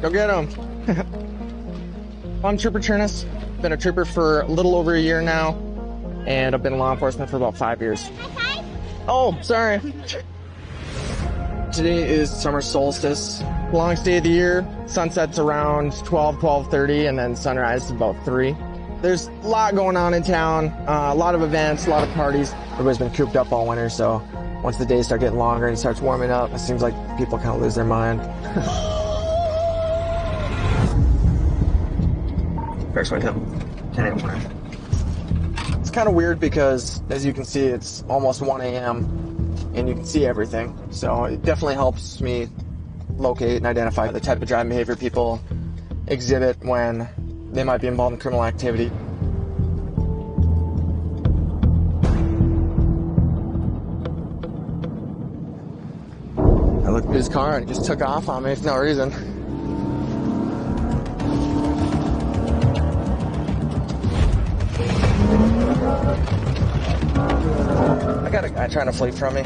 Go get him. I'm Trooper Chernus. Been a trooper for a little over a year now, and I've been in law enforcement for about 5 years. Oh, sorry. Today is summer solstice. Longest day of the year. Sunset's around 12:30, and then sunrise is about 3. There's a lot going on in town. A lot of events, a lot of parties. Everybody's been cooped up all winter, so once the days start getting longer and it starts warming up, it seems like people kind of lose their mind. First one, him. 10 a.m. It's kind of weird because, as you can see, it's almost 1 a.m. and you can see everything. So it definitely helps me locate and identify the type of driving behavior people exhibit when they might be involved in criminal activity. I looked at his car and he just took off on me for no reason. I got a guy trying to flee from me.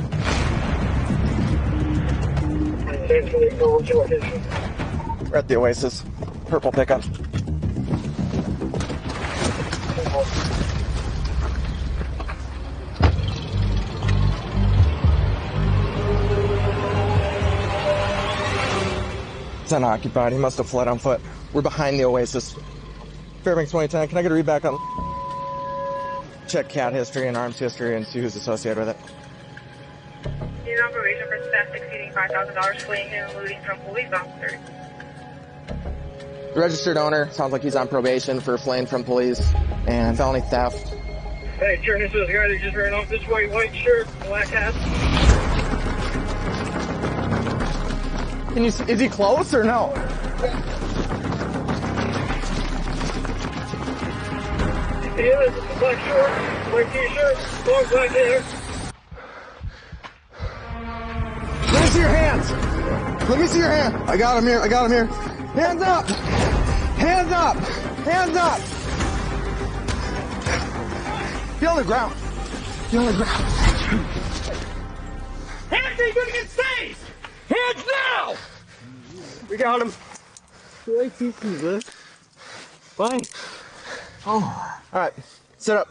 We're at the Oasis. Purple pickup. It's unoccupied. He must have fled on foot. We're behind the Oasis. Fairbanks 2010. Can I get a read back on? Check cat history and arms history and see who's associated with it. He's on probation for theft exceeding $5,000, fleeing and eluding from police officers. The registered owner sounds like he's on probation for fleeing from police and felony theft. Hey, turn this to the guy that just ran off this way, white shirt, black hat. Can you see, is he close or no? Yeah, black short, white t-shirt, long black hair. Let me see your hands. Let me see your hand. I got him here. I got him here. Hands up. Hands up. Hands up. Get on the ground. Get on the ground. Hands, are you gonna get saved? Hands now! We got him. Bye. Oh. All right. Sit up.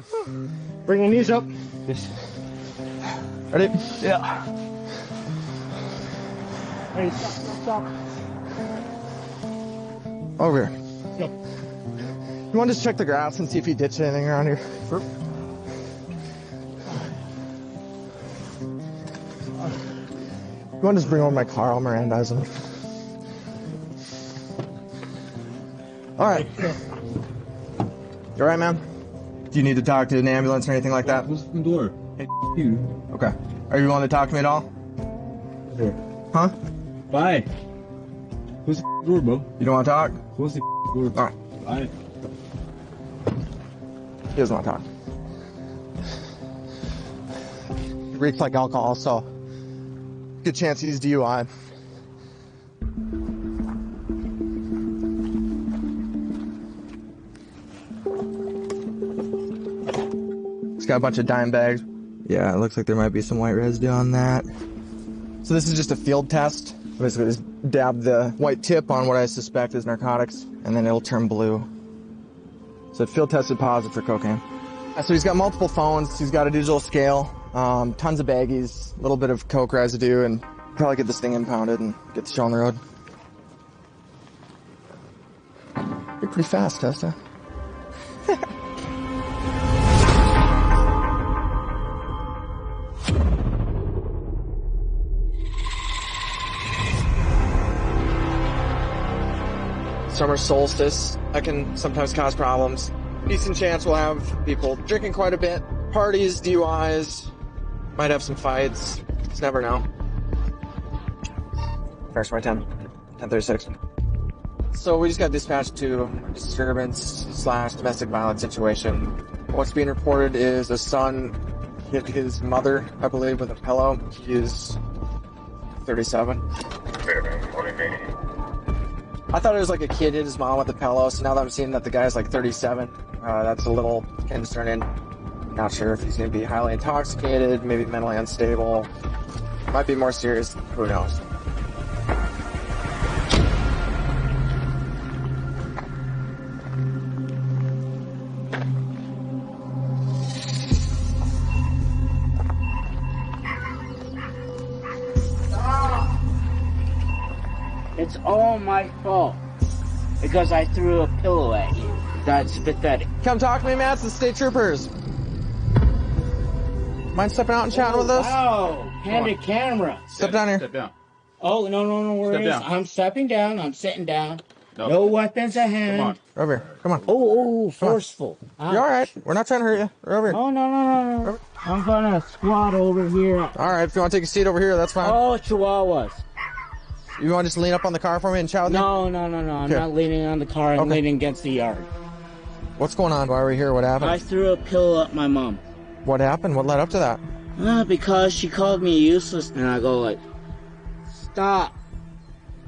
Bring your knees up. Yes. Ready? Yeah. Hey, stop. Over here. Yep. You want to just check the grass and see if he ditched anything around here? Sure. You want to just bring over my car? I'll Mirandize him. All right. You all right, man? Do you need to talk to an ambulance or anything like that? Who's the door? Hey, you. Okay. Are you willing to talk to me at all? Here. Huh? Bye. Who's the door, bro? You don't want to talk? Who's the door? All right. Bye. He doesn't want to talk. He reeks like alcohol, so good chance he's DUI. He's got a bunch of dime bags. Yeah, it looks like there might be some white residue on that. So this is just a field test. Basically just dab the white tip on what I suspect is narcotics, and then it'll turn blue. So it field tested positive for cocaine. So he's got multiple phones, he's got a digital scale, tons of baggies, a little bit of coke residue, and probably get this thing impounded and get the show on the road. You're pretty fast, Testa. Summer solstice, that can sometimes cause problems. Decent chance we'll have people drinking quite a bit. Parties, DUIs, might have some fights. Just never know. First by 10:36. So we just got dispatched to a disturbance/domestic violence situation. What's being reported is a son hit his mother, I believe, with a pillow. He is 37. I thought it was like a kid hit his mom with a pillow, so now that I'm seeing that the guy's like 37, that's a little concerning. Not sure if he's going to be highly intoxicated, maybe mentally unstable. Might be more serious, who knows. It's all my fault. Because I threw a pillow at you. That's pathetic. Come talk to me, Matt. It's the state troopers. Mind stepping out and chatting with us? Wow. Candid camera. Step down here. Step down. Oh, no worries. down. I'm stepping down. I'm sitting down. No. No weapons at hand. Come on. Over here. Come on. Oh, forceful. You're all right. We're not trying to hurt you. We're over here. Oh, no. I'm gonna squat over here. All right. If you want to take a seat over here, that's fine. Oh, chihuahuas. You want to just lean up on the car for me and chat with me? No. I'm Here. not leaning on the car. I'm Okay. leaning against the yard. What's going on? Why are we here? What happened? I threw a pillow at my mom. What happened? What led up to that? Because she called me useless, and I go like, stop.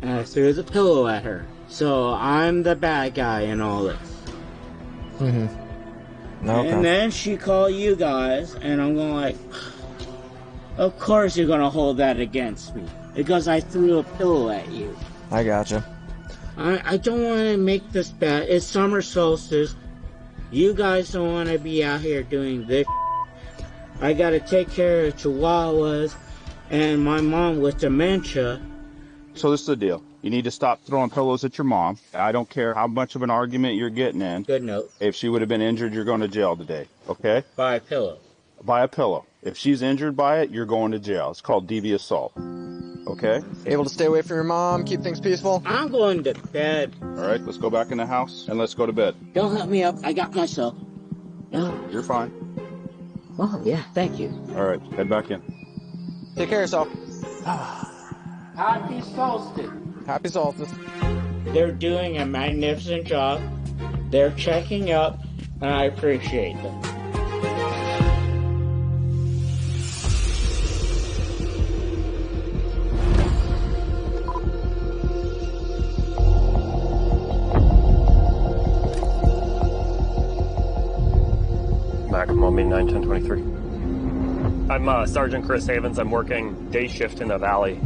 And I threw the pillow at her. So I'm the bad guy in all this. Mm-hmm. Okay. And then she called you guys, and I'm going like, of course you're going to hold that against me. Because I threw a pillow at you. I gotcha. I don't want to make this bad. It's summer solstice. You guys don't want to be out here doing this. I got to take care of chihuahuas and my mom with dementia. So this is the deal. You need to stop throwing pillows at your mom. I don't care how much of an argument you're getting in. Good note. If she would have been injured, you're going to jail today, okay? By a pillow. By a pillow. If she's injured by it, you're going to jail. It's called devious assault, okay? Able to stay away from your mom, keep things peaceful? I'm going to bed. All right, let's go back in the house and let's go to bed. Don't help me up. I got myself. No. You're fine. Oh, yeah. Thank you. All right, head back in. Take care of yourself. Happy solstice. Happy solstice. They're doing a magnificent job. They're checking up, and I appreciate them. Back from Main 91023. I'm Sergeant Chris Havens. I'm working day shift in the valley.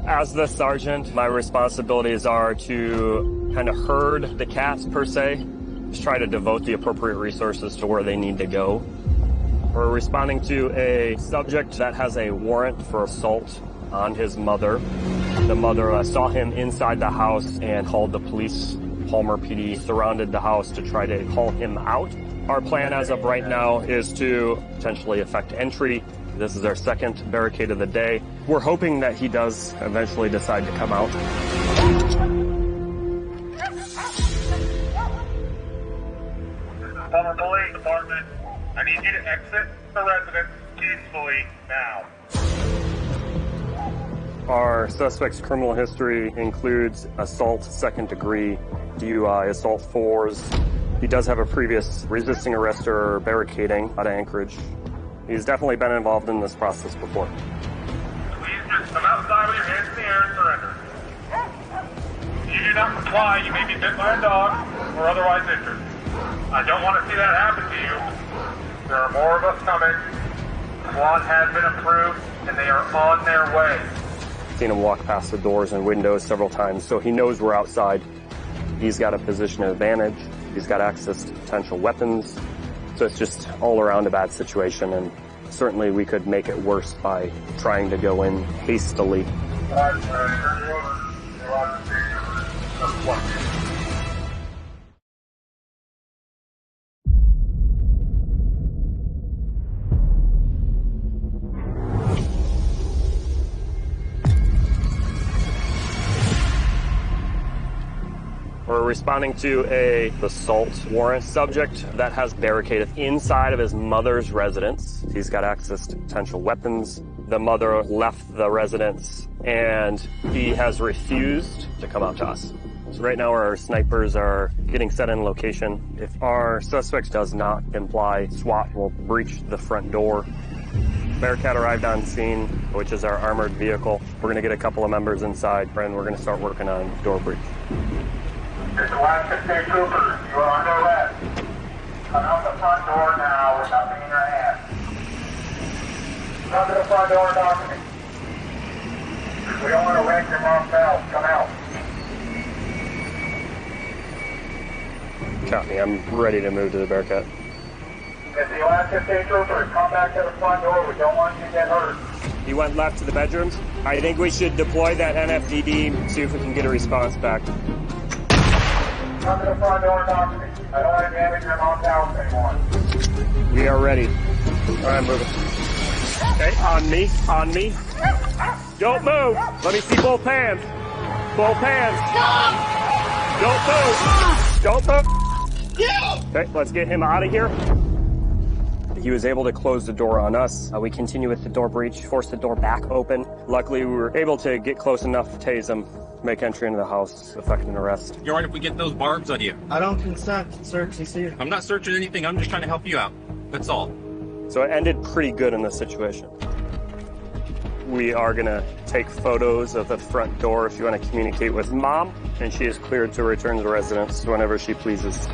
As the sergeant, my responsibilities are to kind of herd the cats per se, just try to devote the appropriate resources to where they need to go. We're responding to a subject that has a warrant for assault on his mother. The mother saw him inside the house and called the police. Palmer PD surrounded the house to try to haul him out. Our plan as of right now is to potentially effect entry. This is our second barricade of the day. We're hoping that he does eventually decide to come out. Palmer Police Department, I need you to exit the residence peacefully now. Our suspect's criminal history includes assault second degree, DUI, assault fours. He does have a previous resisting arrest or barricading out of Anchorage. He's definitely been involved in this process before. Please just come outside with your hands in the air and surrender. If you do not comply, you may be bit by a dog or otherwise injured. I don't want to see that happen to you. There are more of us coming. Squad has been approved, and they are on their way. Seen him walk past the doors and windows several times, so he knows we're outside. He's got a position of advantage. He's got access to potential weapons. So it's just all around a bad situation, and certainly we could make it worse by trying to go in hastily. We're responding to a assault warrant subject that has barricaded inside of his mother's residence. He's got access to potential weapons. The mother left the residence and he has refused to come out to us. So right now our snipers are getting set in location. If our suspect does not comply, SWAT will breach the front door. Bearcat arrived on scene, which is our armored vehicle. We're gonna get a couple of members inside and we're gonna start working on door breach. This is Alaska State Troopers. You are under arrest. Come out the front door now with nothing in your hand. Come to the front door and talk to me. We don't want to ring your mom's bell. Come out. Copy, I'm ready to move to the Bearcat. It's the Alaska State Troopers. Come back to the front door. We don't want you to get hurt. He went left to the bedrooms. I think we should deploy that NFDD, see if we can get a response back. Come to the front door and talk to me. I don't want to damage your mom's house anymore. We are ready. All right, moving. Okay, on me. Don't move. Let me see both hands. Both hands. Don't move. Okay, let's get him out of here. He was able to close the door on us. We continue with the door breach, force the door back open. Luckily, we were able to get close enough to tase him, make entry into the house, effect an arrest. You're right if we get those barbs on you. I don't consent to search and seizure. I'm not searching anything. I'm just trying to help you out. That's all. So it ended pretty good in this situation. We are gonna take photos of the front door if you want to communicate with Mom, and she is cleared to return to the residence whenever she pleases.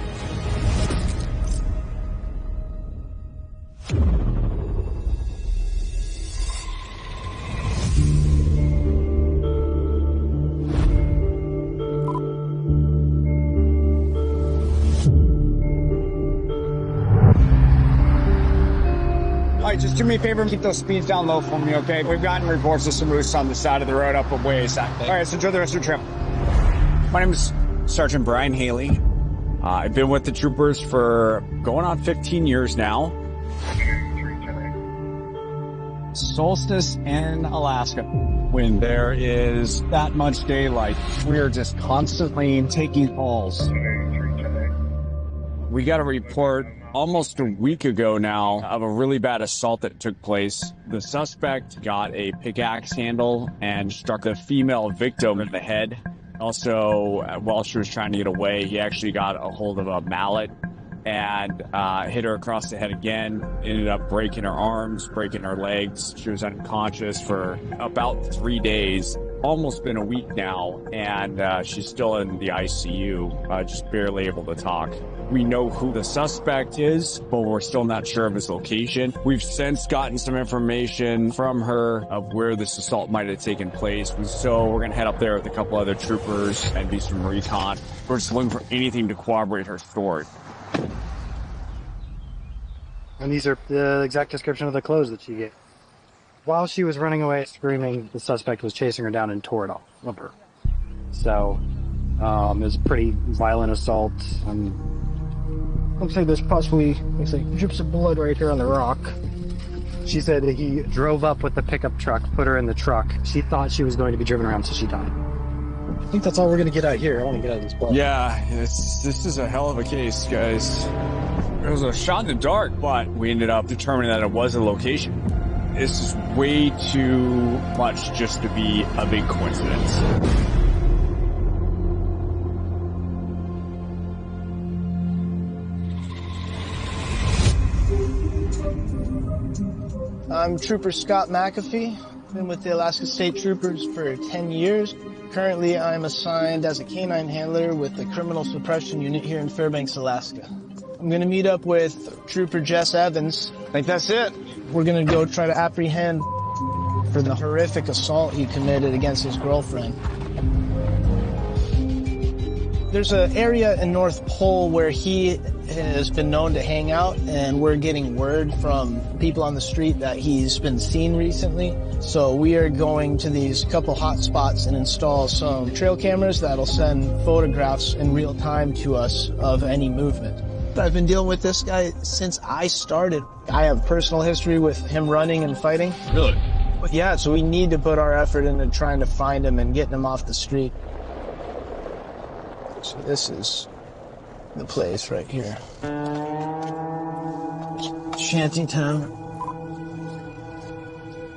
All right, just do me a favor and keep those speeds down low for me, okay? We've gotten reports of some roosts on the side of the road up a ways. All right, so enjoy the rest of your trip. My name is Sergeant Brian Haley. I've been with the troopers for going on 15 years now. Solstice in Alaska. When there is that much daylight, we're just constantly taking calls. We got a report almost a week ago now of a really bad assault that took place. The suspect got a pickaxe handle and struck the female victim in the head. Also, while she was trying to get away, he actually got a hold of a mallet and hit her across the head again. Ended up breaking her arms, breaking her legs. She was unconscious for about 3 days. Almost been a week now, and she's still in the ICU, just barely able to talk. We know who the suspect is, but we're still not sure of his location. We've since gotten some information from her of where this assault might have taken place. So we're going to head up there with a couple other troopers and do some recon. We're just looking for anything to corroborate her story. And these are the exact description of the clothes that she gave. While she was running away screaming, the suspect was chasing her down and tore it off of her. So, it was a pretty violent assault. Looks like there's possibly, drips of blood right here on the rock. She said that he drove up with the pickup truck, put her in the truck. She thought she was going to be driven around, so she died. I think that's all we're going to get out here. I want to get out of this place. Yeah, this is a hell of a case, guys. It was a shot in the dark, but we ended up determining that it was a location. This is way too much just to be a big coincidence. I'm Trooper Scott McAfee. Been with the Alaska State Troopers for 10 years. Currently, I'm assigned as a canine handler with the Criminal Suppression Unit here in Fairbanks, Alaska. I'm going to meet up with Trooper Jess Evans. I think that's it. We're going to go try to apprehend for the horrific assault he committed against his girlfriend. There's an area in North Pole where he has been known to hang out, and we're getting word from people on the street that he's been seen recently. So we are going to these couple hot spots and install some trail cameras that'll send photographs in real time to us of any movement. I've been dealing with this guy since I started. I have personal history with him running and fighting. Really? Yeah, so we need to put our effort into trying to find him and getting him off the street. So this is the place right here. Shantytown.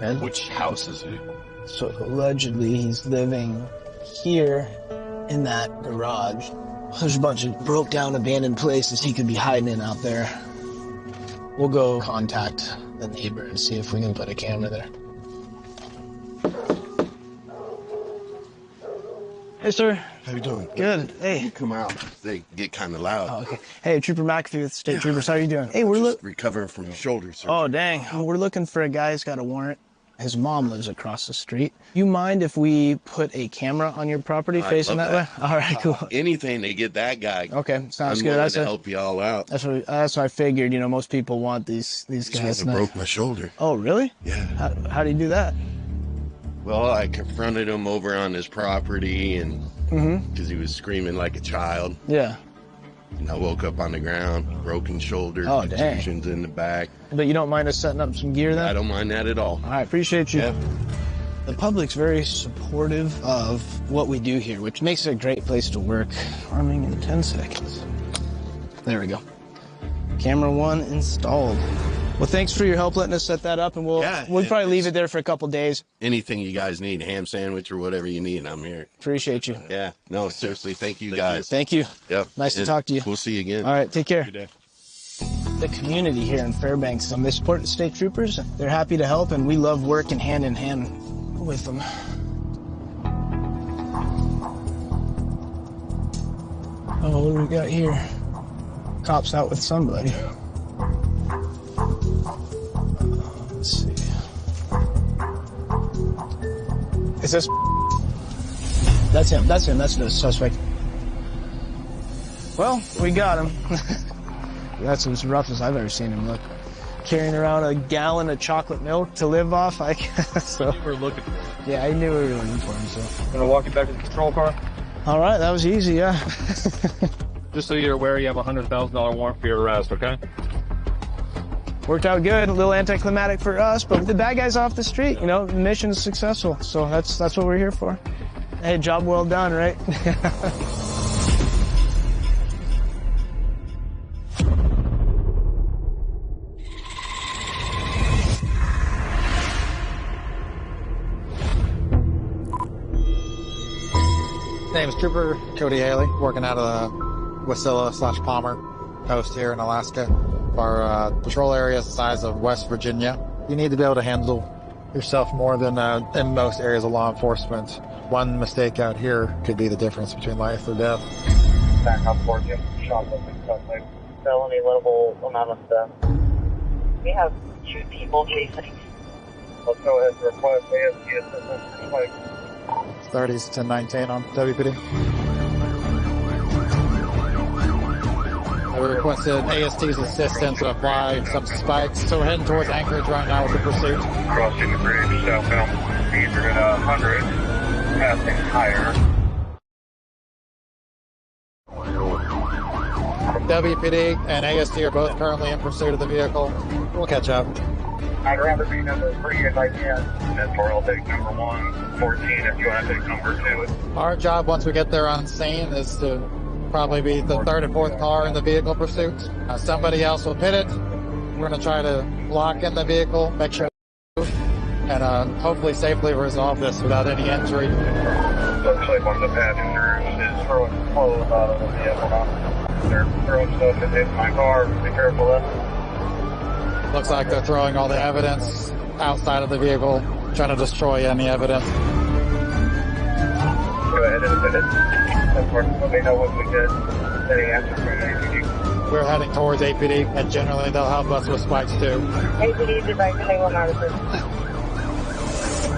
And which house is it? so allegedly he's living here in that garage. There's a bunch of broke down abandoned places he could be hiding in out there. We'll go contact the neighbor and see if we can put a camera there. Hey, sir. How you doing? Good. Hey. You come out. They get kind of loud. Oh, okay. Hey, Trooper McAfee with State Troopers. How are you doing? Hey, we're recovering from your shoulder, sir. Oh, dang. We're looking for a guy who's got a warrant His mom lives across the street. You mind if we put a camera on your property facing that way? All right, cool. Anything to get that guy. Okay, sounds I'm good. willing to help you all out. That's what I figured. You know, most people want these guys. I broke my shoulder. Oh, really? Yeah. How do you do that? Well, I confronted him over on his property, and because he was screaming like a child. Yeah. And I woke up on the ground, broken shoulder, contusions in the back. But you don't mind us setting up some gear then? I don't mind that at all. All right, appreciate you. Yep. The public's very supportive of what we do here, which makes it a great place to work. Arming in 10 seconds. There we go. Camera 1 installed. Well, thanks for your help letting us set that up, and we'll probably leave it there for a couple days. Anything you guys need, ham sandwich or whatever you need, I'm here. Appreciate you. Yeah. No, seriously, thank you guys. Thank you. Yep. Nice to talk to you. We'll see you again. All right, take care. Good day. The community here in Fairbanks, they support the state troopers. They're happy to help, and we love working hand in hand with them. Oh, what do we got here? Cops out with somebody. Let's see. Is this? That's him. That's him. That's the suspect. Well, we got him. That's as rough as I've ever seen him look. Carrying around a gallon of chocolate milk to live off, I guess. So. We're looking for him. Yeah, I knew we were looking for him, so. Gonna walk you back to the patrol car? All right, that was easy, yeah. Just so you're aware, you have a $100,000 warrant for your arrest, okay? Worked out good, a little anticlimactic for us, but the bad guy's off the street, you know, the mission's successful, so that's what we're here for. Hey, job well done, right? Name's Trooper Cody Haley, working out of the Wasilla/Palmer post here in Alaska. Our patrol area is the size of West Virginia. You need to be able to handle yourself more than in most areas of law enforcement. One mistake out here could be the difference between life or death. Back up for you. Shoplifting stuff like felony level amount of stuff. We have 2 people chasing. Let's go ahead and request AST assistance for Spike. 30s to 19 on WPD. I requested AST's assistance to apply some spikes, so we're heading towards Anchorage right now with the pursuit. Crossing the bridge, southbound. Speeds are at 100, passing higher. WPD and AST are both currently in pursuit of the vehicle. We'll catch up. I'd rather be number 3 if I can. And for I'll take number 1, 14 if you want to take number 2. Our job once we get there on scene is to probably be the 3rd and 4th car in the vehicle pursuit. Somebody else will hit it. We're going to try to lock in the vehicle, make sure and hopefully safely resolve this without any injury. Looks like one of the passengers is throwing clothes out of the vehicle now. They're throwing stuff that hit my car. Be careful of that. Looks like they're throwing all the evidence outside of the vehicle, trying to destroy any evidence. Go ahead and admit it. Let me know when we get any answers from APD. We're heading towards APD, and generally they'll help us with spikes too. APD is advised to hang on out of this.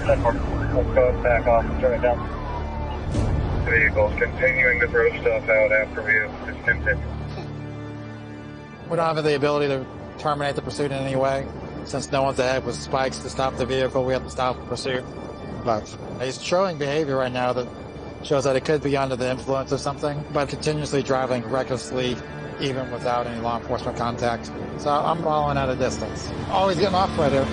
Let's go back off and turn it down. The vehicle's continuing to throw stuff out after we have discontinued. We don't have the ability to terminate the pursuit in any way. Since no one's ahead with spikes to stop the vehicle, we have to stop the pursuit. But he's showing behavior right now that shows that it could be under the influence of something, but continuously driving recklessly, even without any law enforcement contact. So I'm following at a distance. Oh, he's getting off right here.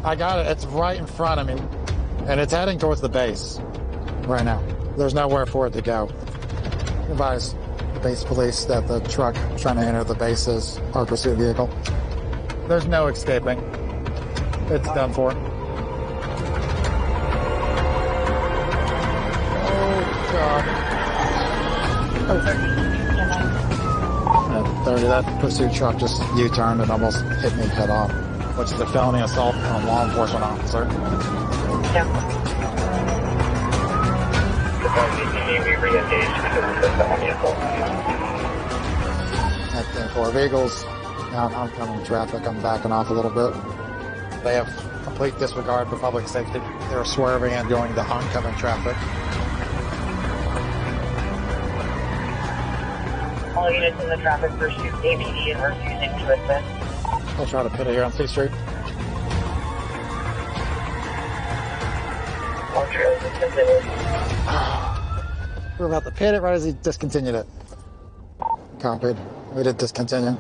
I got it. It's right in front of me, and it's heading towards the base right now. There's nowhere for it to go. Advise base police that the truck trying to enter the base is our pursuit vehicle. There's no escaping. It's done for. Oh, God. Okay. At 30, that pursuit truck just U-turned and almost hit me head on, which is a felony assault on a law enforcement officer. Yeah. At 4 vehicles oncoming traffic. I'm backing off a little bit. They have complete disregard for public safety. They're swerving and going to oncoming traffic. All units in the traffic pursuit, APD are refusing to assist. I'll try to pit it here on C Street. All trails are completely. We're about to pit it right as he discontinued it. Copied. We did discontinue.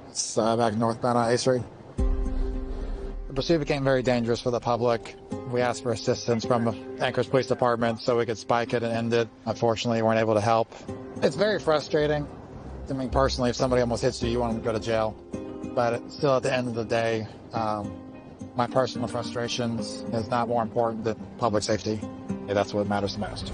It's back northbound on A Street. The pursuit became very dangerous for the public. We asked for assistance from the Anchorage Police Department so we could spike it and end it. Unfortunately, we weren't able to help. It's very frustrating. I mean, personally, if somebody almost hits you, you want them to go to jail. But still, at the end of the day, my personal frustrations is not more important than public safety. Yeah, that's what matters the most.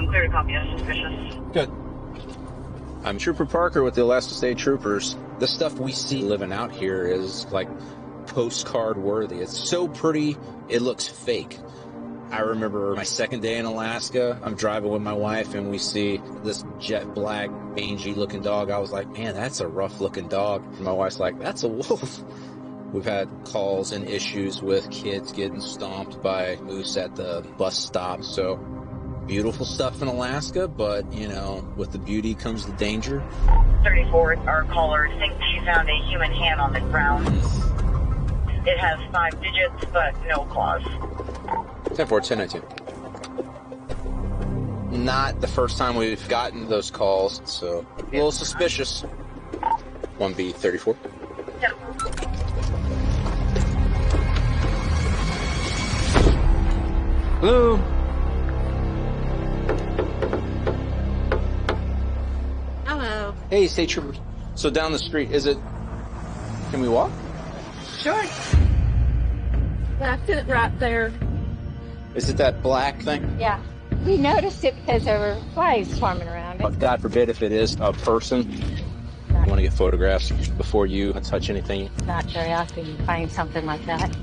Clear to copy, suspicious. Good. I'm Trooper Parker with the Alaska State Troopers. The stuff we see living out here is like postcard worthy. It's so pretty, it looks fake. I remember my second day in Alaska, I'm driving with my wife and we see this jet black, mangy looking dog. I was like, man, that's a rough looking dog. And my wife's like, that's a wolf. We've had calls and issues with kids getting stomped by moose at the bus stop. So beautiful stuff in Alaska, but, you know, with the beauty comes the danger. 34, our caller thinks she found a human hand on the ground. It has 5 digits, but no claws. 10-4, 10-19. Not the first time we've gotten those calls, so a little suspicious. 1B, 34. Yep. Hello? Hello. Hey, state troopers. So down the street, can we walk? Sure. That's it right there. Is it that black thing? Yeah. We noticed it because there were flies swarming around it. God forbid if it is a person. I want to get photographs before you touch anything. Not very often you find something like that.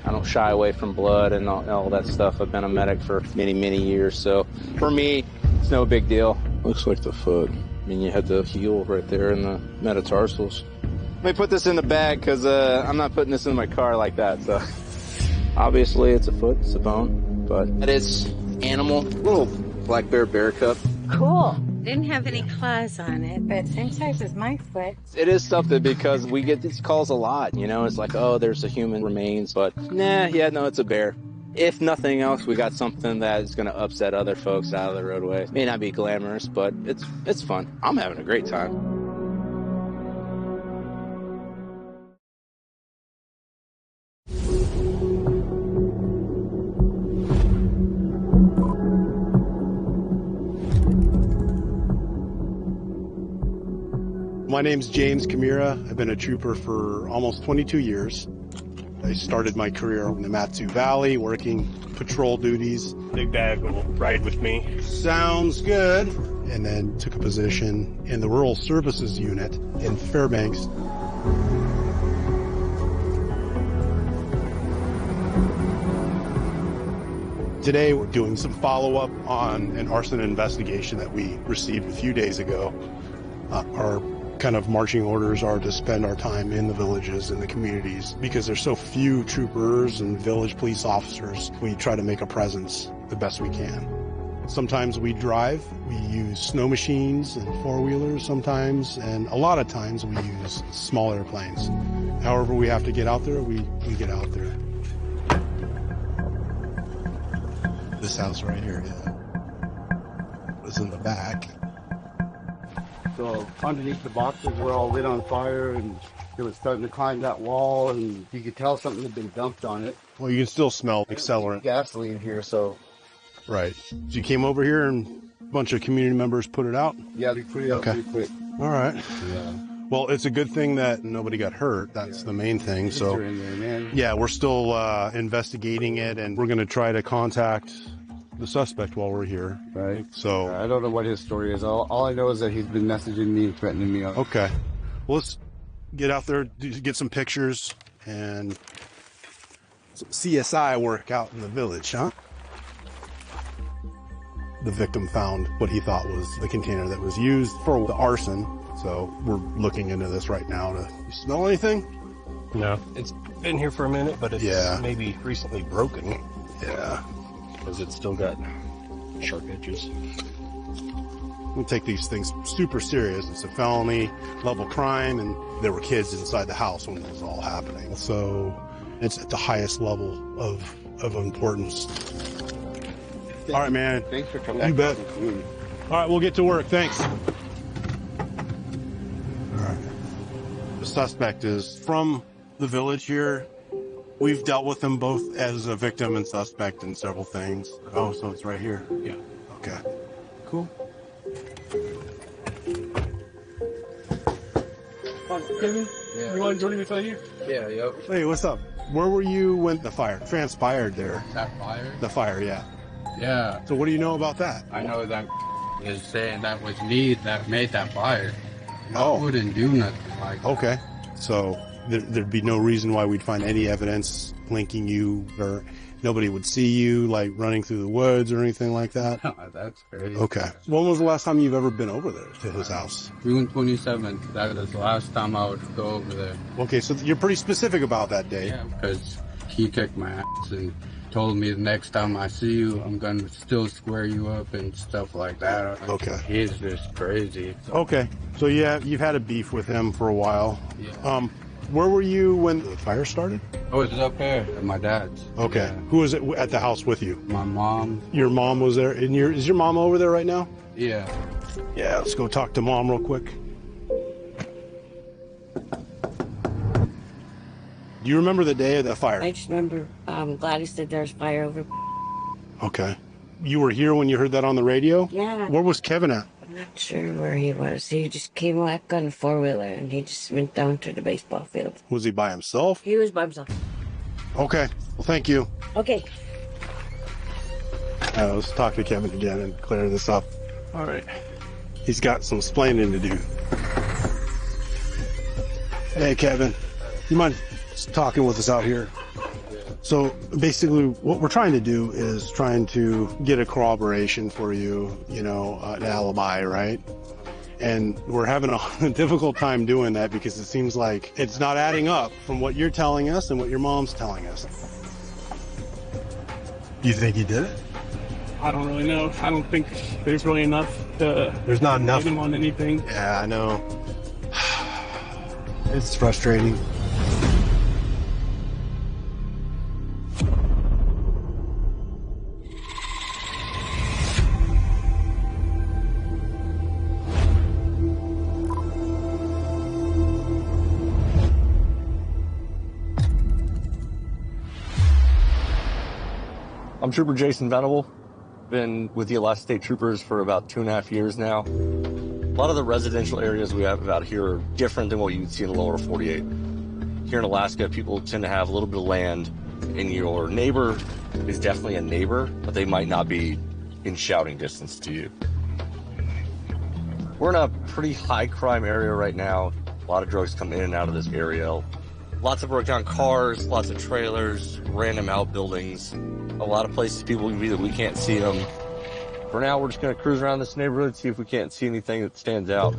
I don't shy away from blood and all that stuff. I've been a medic for many, many years. So for me, it's no big deal. Looks like the foot. I mean, you had the heel right there in the metatarsals. Let me put this in the bag because I'm not putting this in my car like that. So obviously it's a foot, it's a bone, but it's animal, little black bear cub. Cool. Didn't have any claws on it, but same size as my foot. It is something because we get these calls a lot, you know, it's like, oh, there's a human remains, but no, it's a bear. If nothing else, we got something that is going to upset other folks out of the roadway. May not be glamorous, but it's fun. I'm having a great time. My name's James Camira. I've been a trooper for almost 22 years. I started my career in the Matsu Valley working patrol duties. Big bag will ride with me. Sounds good. And then took a position in the Rural Services Unit in Fairbanks. Today we're doing some follow-up on an arson investigation that we received a few days ago. Our kind of marching orders are to spend our time in the villages and the communities because there's so few troopers and village police officers. We try to make a presence the best we can. Sometimes we drive, we use snow machines and four-wheelers sometimes, and a lot of times we use small airplanes. However we have to get out there, we get out there. This house right here is in the back. So underneath the boxes were all lit on fire, and it was starting to climb that wall, and you could tell something had been dumped on it. Well, you can still smell accelerant. Gasoline here, so. Right. So you came over here and a bunch of community members put it out? Yeah, they put it out pretty quick. All right. Yeah. Well, it's a good thing that nobody got hurt. That's the main thing. So, in there, man. yeah, we're still investigating it, and we're going to try to contact the suspect while we're here. Right. So I don't know what his story is. All I know is that he's been messaging me and threatening me. Okay. Well, let's get out there, get some pictures, and some CSI work out in the village, huh? The victim found what he thought was the container that was used for the arson. So we're looking into this right now. You smell anything? No. It's been here for a minute, but it's maybe recently broken. Yeah. Because it's still got sharp edges. We take these things super serious. It's a felony level crime, and there were kids inside the house when this was all happening. So it's at the highest level of importance. All right, man. Thanks for coming. You bet. All right, we'll get to work. Thanks. All right. The suspect is from the village here. We've dealt with him both as a victim and suspect in several things. Oh, so it's right here. Yeah. Okay. Cool. Kevin, you want to join me inside here? Yeah, yep. Hey, what's up? Where were you when the fire transpired there? That fire? The fire, yeah. Yeah. So what do you know about that? I know that is saying that was me that made that fire. Oh. I wouldn't do nothing like that. Okay. So there'd be no reason why we'd find any evidence linking you, or nobody would see you like running through the woods or anything like that? That's crazy. Okay. When was the last time you've ever been over there to his house? June 27th. That was the last time I would go over there. Okay, so you're pretty specific about that day. Yeah, because he kicked my ass and told me the next time I see you, I'm going to still square you up and stuff like that. Okay. He's just crazy. Okay. So yeah, you've had a beef with him for a while. Yeah. Where were you when the fire started? I was up there at my dad's. Okay. Yeah. Who was at the house with you? My mom. Your mom was there. And is your mom over there right now? Yeah. Yeah, let's go talk to mom real quick. Do you remember the day of the fire? I just remember Gladys said there's fire over. Okay. You were here when you heard that on the radio? Yeah. Where was Kevin at? I'm not sure where he was. He just came back on a four-wheeler and he just went down to the baseball field. Was he by himself? He was by himself. Okay. Well, thank you. Okay. Let's talk to Kevin again and clear this up. All right. He's got some explaining to do. Hey, Kevin. You mind talking with us out here? So basically what we're trying to do is trying to get a corroboration for you, an alibi, right? And we're having a difficult time doing that because it seems like it's not adding up from what you're telling us and what your mom's telling us. Do you think he did it? I don't really know. I don't think there's really enough to There's not enough. get him on anything. Yeah, I know. It's frustrating. I'm Trooper Jason Venable. Been with the Alaska State Troopers for about 2.5 years now. A lot of the residential areas we have out here are different than what you'd see in the lower 48. Here in Alaska, people tend to have a little bit of land, and your neighbor is definitely a neighbor, but they might not be in shouting distance to you. We're in a pretty high crime area right now. A lot of drugs come in and out of this area. Lots of broke down cars, lots of trailers, random outbuildings. A lot of places people can be that we can't see them. For now, we're just going to cruise around this neighborhood, see if we can't see anything that stands out.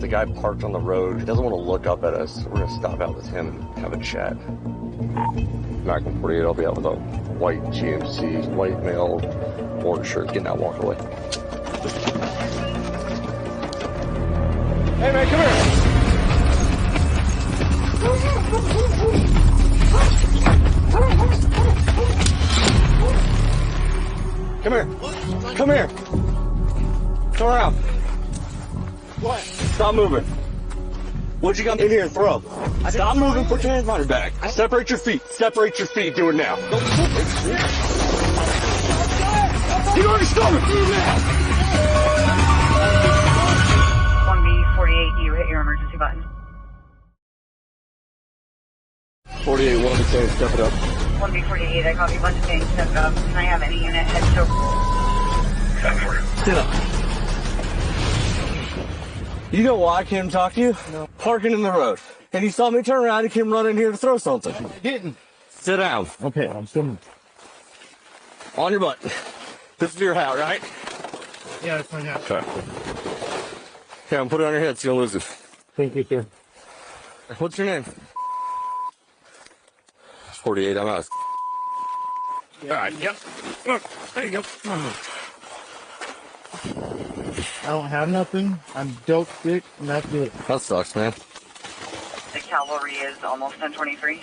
The guy parked on the road. He doesn't want to look up at us. We're going to stop out with him and have a chat. Magnum 48, I'll be out with a white GMC, white male, orange shirt, getting out, walk away. Hey man, come here. Come here. Come here. Come around. What? Stop moving. What'd you come in here and throw? Stop moving. Put your hands behind your back. Separate your feet. Separate your feet. Do it now. You already started. Do it now. 1B48, you hit your emergency button. 48, one of the things, step it up. 1B48, I copy, bunch of things, step it up. Can I have any unit head to... Sit up. You know why I came to talk to you? No. Parking in the road. And you saw me turn around and came running here to throw something. I didn't. Sit down. Okay, I'm sitting. On your butt. This is your hat, right? Yeah, it's my hat. Okay. Okay, I'm putting it on your head so you don't lose it. Thank you, sir. What's your name? 48, I'm out. Yeah. All right, yep. Look, there you go. I don't have nothing. I'm dope sick, and that's it. That sucks, man. The cavalry is almost 1023.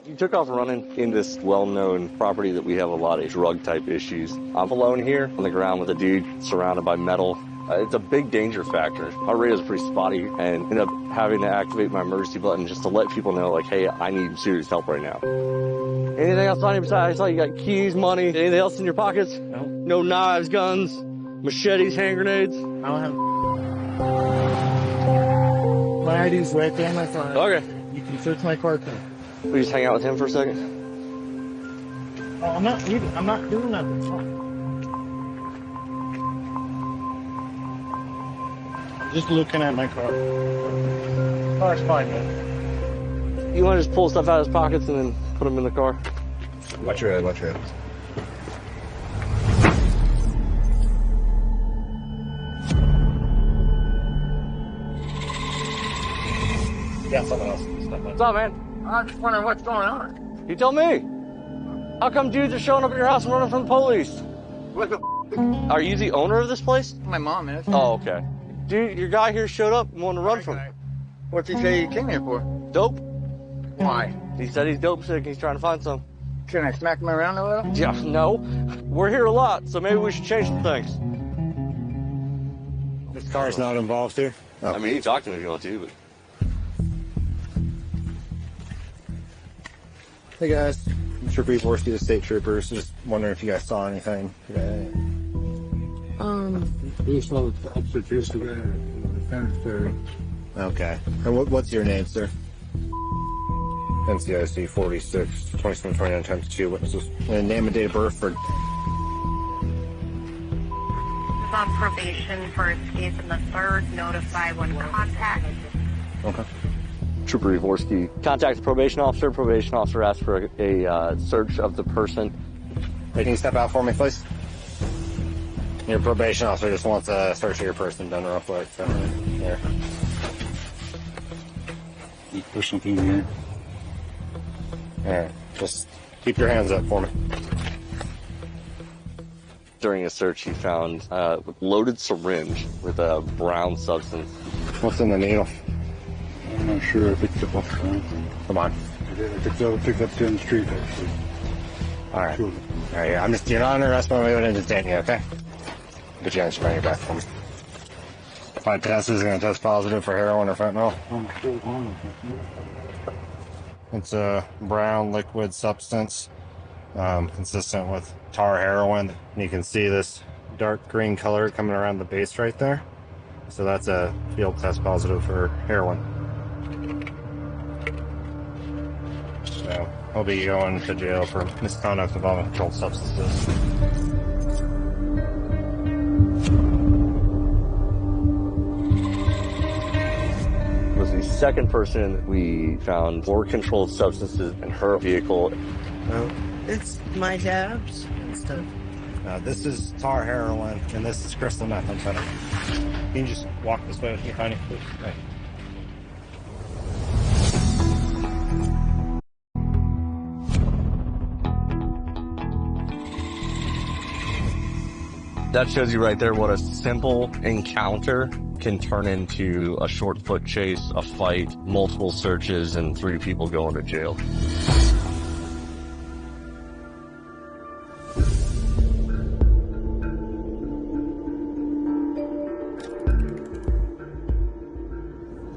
You took off running in this well-known property that we have a lot of drug-type issues. I'm alone here on the ground with a dude surrounded by metal. It's a big danger factor. My radio's pretty spotty and ended up having to activate my emergency button just to let people know, like, hey, I need serious help right now. Anything else on you besides? I saw you got keys, money. Anything else in your pockets? No. No knives, guns, machetes, hand grenades? I don't have... My ID's right there on my phone. Okay. You can search my car too. We just hang out with him for a second? Oh, I'm not doing nothing. I'm just looking at my car. Car's fine, man. You want to just pull stuff out of his pockets and then put them in the car? Watch your head, watch your head. Yeah, someone else. What's up, man? I'm just wondering what's going on. You tell me. How come dudes are showing up at your house and running from the police? What the Are you the owner of this place? My mom is. Oh, okay. Dude, your guy here showed up and wanted to run from. What's he say he came here for? Dope. Why? He said he's dope sick and he's trying to find some. Can I smack him around a little? Yeah, no. We're here a lot, so maybe we should change some things. This car's not involved here? Oh. I mean, you can talk to me if you want to, but... Hey guys, I'm Trooper E4, the state troopers. Just wondering if you guys saw anything. We saw the officers yesterday in the cemetery. Okay. And what's your name, sir? NCIC 46, 2729 times 2 witnesses. And name and date of birth for... On probation for escape in the third, notify when contact. Okay. Trooper Ivorsky contacts probation officer. Probation officer asks for a search of the person. Hey, can you step out for me, please? Your probation officer just wants a search of your person done real quick. So, here. You push something in here. Alright, just keep your hands up for me. During a search, he found a loaded syringe with a brown substance. What's in the needle? I'm not sure. I picked it up off the ground. Come on. I did. I picked it up down the street, actually. Alright. Sure. Alright, you're not under arrest, but I'm going to detain you, okay? Get you on your back for me. If my test is going to test positive for heroin or fentanyl. I'm still on it. It's a brown liquid substance, consistent with tar heroin. And you can see this dark green color coming around the base right there. So that's a field test positive for heroin. So he'll be going to jail for misconduct involving controlled substances. Was the second person we found 4 controlled substances in her vehicle. Well, it's my dabs and stuff. This is tar heroin, and this is crystal methamphetamine. Can you just walk this way with me, honey, please? Right. That shows you right there what a simple encounter can turn into a short foot chase, a fight, multiple searches, and 3 people going to jail.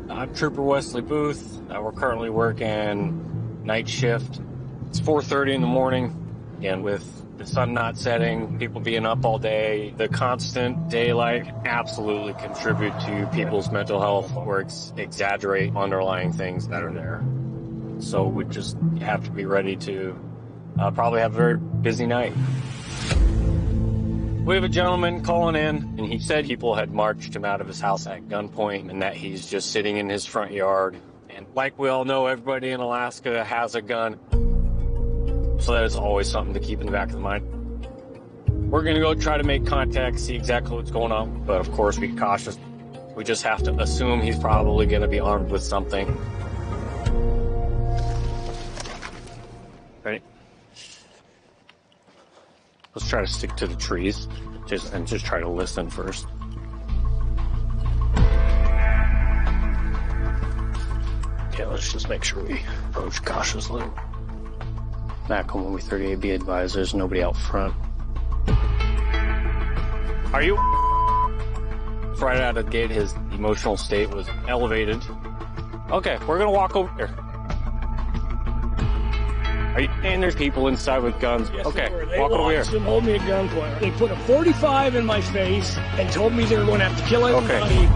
I'm Trooper Wesley Booth. We're currently working night shift. It's 4:30 in the morning, and with the sun not setting, people being up all day, the constant daylight absolutely contribute to people's mental health or exaggerate underlying things that are there. so we just have to be ready to probably have a very busy night. We have a gentleman calling in, and he said people had marched him out of his house at gunpoint and that he's just sitting in his front yard. And like we all know, everybody in Alaska has a gun. So that is always something to keep in the back of the mind. We're going to go try to make contact, see exactly what's going on. But of course, be cautious. We just have to assume he's probably going to be armed with something. Ready? Let's try to stick to the trees and just try to listen first. Okay, let's just make sure we approach cautiously. Back on 138, be advised, there's nobody out front. Are you? Right out of the gate, his emotional state was elevated. Okay, we're gonna walk over here. Are you? And there's people inside with guns. Yes, okay, they walk over here. Them hold me at gunpoint. They put a 45 in my face and told me they were going to have to kill everybody. Okay.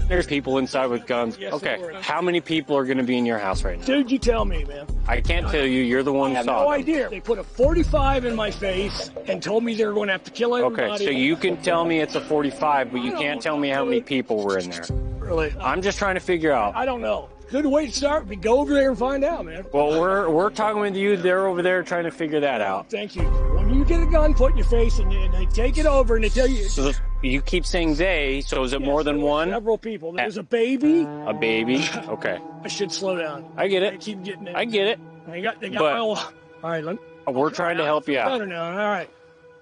There's people inside with guns. Yes, okay, how many people are going to be in your house right now? Dude, you tell me, man. I can't tell you. You're the one who I have saw no them. idea. They put a 45 in my face and told me they were going to have to kill everybody. Okay, so you can tell me it's a 45, but you can't tell me how many people were in there. Really? I'm just trying to figure out. I don't know. Good way to start. We go over there and find out, man. Well, we're talking with you. They're over there trying to figure that out. Thank you. When you get a gun put in your face and they take it over and they tell you... So you keep saying they, so is it more than one? Several people. There's a baby. A baby? Okay. I should slow down. I get it. I keep getting it. I get it. They got But- my... All right, We're trying to help you out. Better now. All right.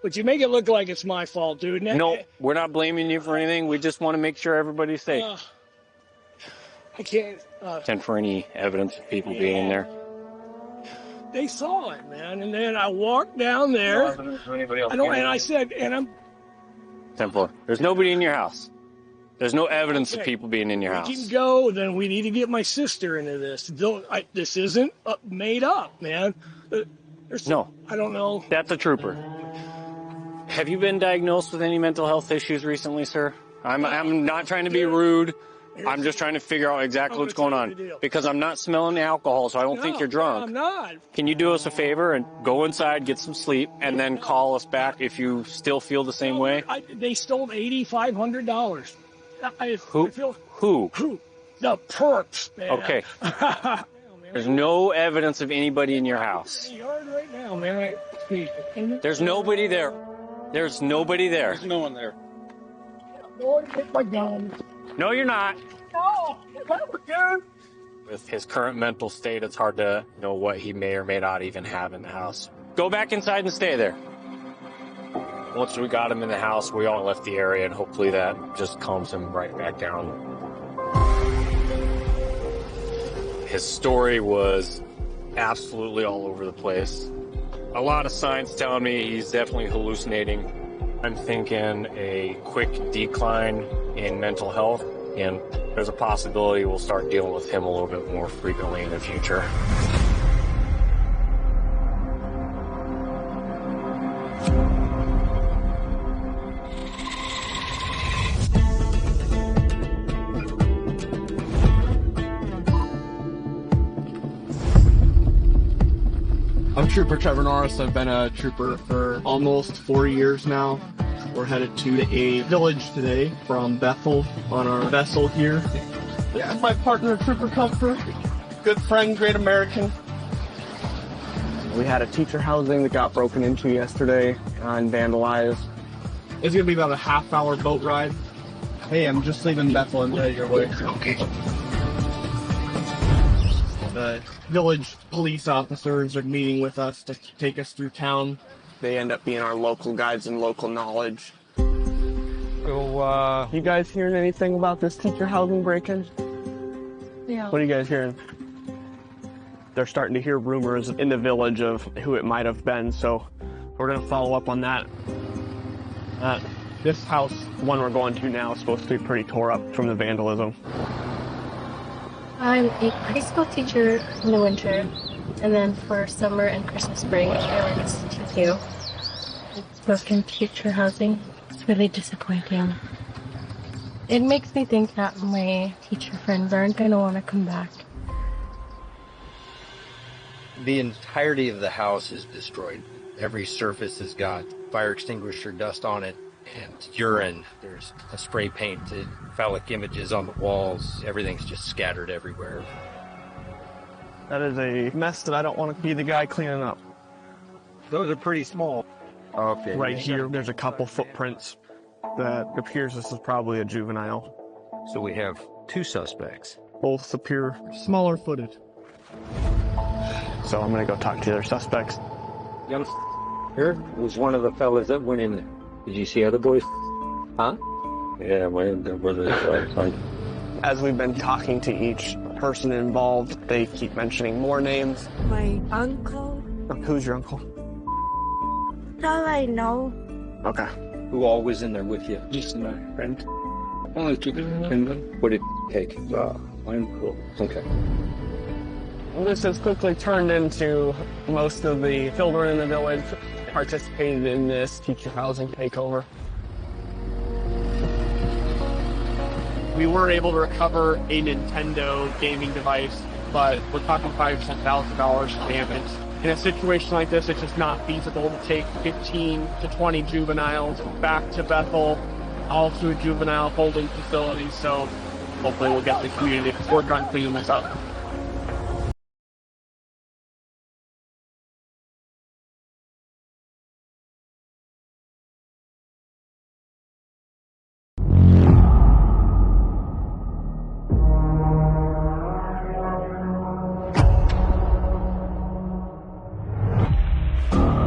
But you make it look like it's my fault, dude. No, we're not blaming you for anything. We just want to make sure everybody's safe. I can't... Send for any evidence of people being in there. They saw it, man. And then I walked down there. And I said, and I'm... 10-4. There's nobody in your house. There's no evidence of people being in your house. We can go, then we need to get my sister into this. This isn't made up, man. No. I don't know. That's a trooper. Have you been diagnosed with any mental health issues recently, sir? I'm not trying to be rude. I'm just trying to figure out exactly what's going on. Because I'm not smelling the alcohol, so I don't think you're drunk. I'm not. Can you do us a favor and go inside, get some sleep, and then call us back if you still feel the same way? They stole $8,500. Who? The perps, man. Okay. There's no evidence of anybody in your house. Yard right now, man. There's nobody there. There's nobody there. There's no one there. Lord, take my gun. No, you're not. No, dude. With his current mental state, it's hard to know what he may or may not even have in the house. Go back inside and stay there. Once we got him in the house, we all left the area, and hopefully that just calms him right back down. His story was absolutely all over the place. A lot of signs telling me he's definitely hallucinating. I'm thinking a quick decline in mental health, and there's a possibility we'll start dealing with him a little bit more frequently in the future. I'm Trooper Trevor Norris. I've been a trooper for almost 4 years now. We're headed to a village today from Bethel on our vessel here. Yeah, my partner, Trooper Comfort, good friend, great American. We had a teacher housing that got broken into yesterday and vandalized. It's gonna be about a half-hour boat ride. Hey, I'm just leaving Bethel and headed your way. Okay. The village police officers are meeting with us to take us through town. They end up being our local guides and local knowledge. So, you guys hearing anything about this teacher housing break-in? Yeah. What are you guys hearing? They're starting to hear rumors in the village of who it might have been, so we're going to follow up on that. This house, the one we're going to now, is supposed to be pretty tore up from the vandalism. I'm a high school teacher in the winter, and then for summer and Christmas break, I work as TQ. Broken teacher housing. It's really disappointing. It makes me think that my teacher friends aren't going to want to come back. The entirety of the house is destroyed. Every surface has got fire extinguisher dust on it and urine. There's a spray painted phallic images on the walls. Everything's just scattered everywhere. That is a mess that I don't want to be the guy cleaning up. Those are pretty small. Okay. Right here, there's a couple footprints that appears this is probably a juvenile. So we have 2 suspects. Both appear smaller footed. So I'm gonna go talk to the other suspects. Here was one of the fellas that went in there. Did you see other boys? Huh? Yeah, there was As we've been talking to each person involved, they keep mentioning more names. My uncle. Who's your uncle? That's all I know. Okay. Who all was in there with you? Just my friend. Only 2 people. What did it take? I'm cool. Okay. Well, this has quickly turned into most of the children in the village participated in this teacher housing takeover. We were able to recover a Nintendo gaming device, but we're talking $5,000 to $10,000 damage. In a situation like this, it's just not feasible to take 15 to 20 juveniles back to Bethel, all to a juvenile holding facility, so hopefully we'll get the community to work on cleaning this up.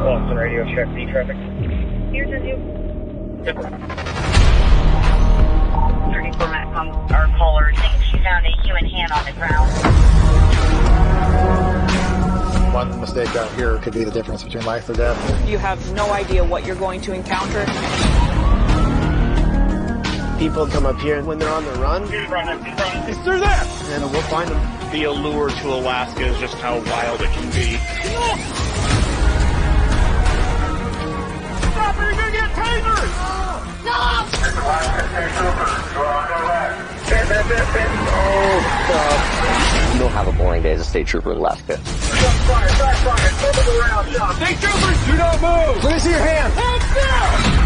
Boston radio check C traffic. Here's a new 34 Metcom, our caller thinks she found a human hand on the ground. One mistake out here could be the difference between life or death. You have no idea what you're going to encounter. People come up here when they're on the run. It's through there! And we'll find them. The allure to Alaska is just how wild it can be. Stop or you're gonna get tasered! No! You don't have a boring day as a state trooper in Alaska. Fire, around, state troopers, do not move! Let me see your hand. Hands down!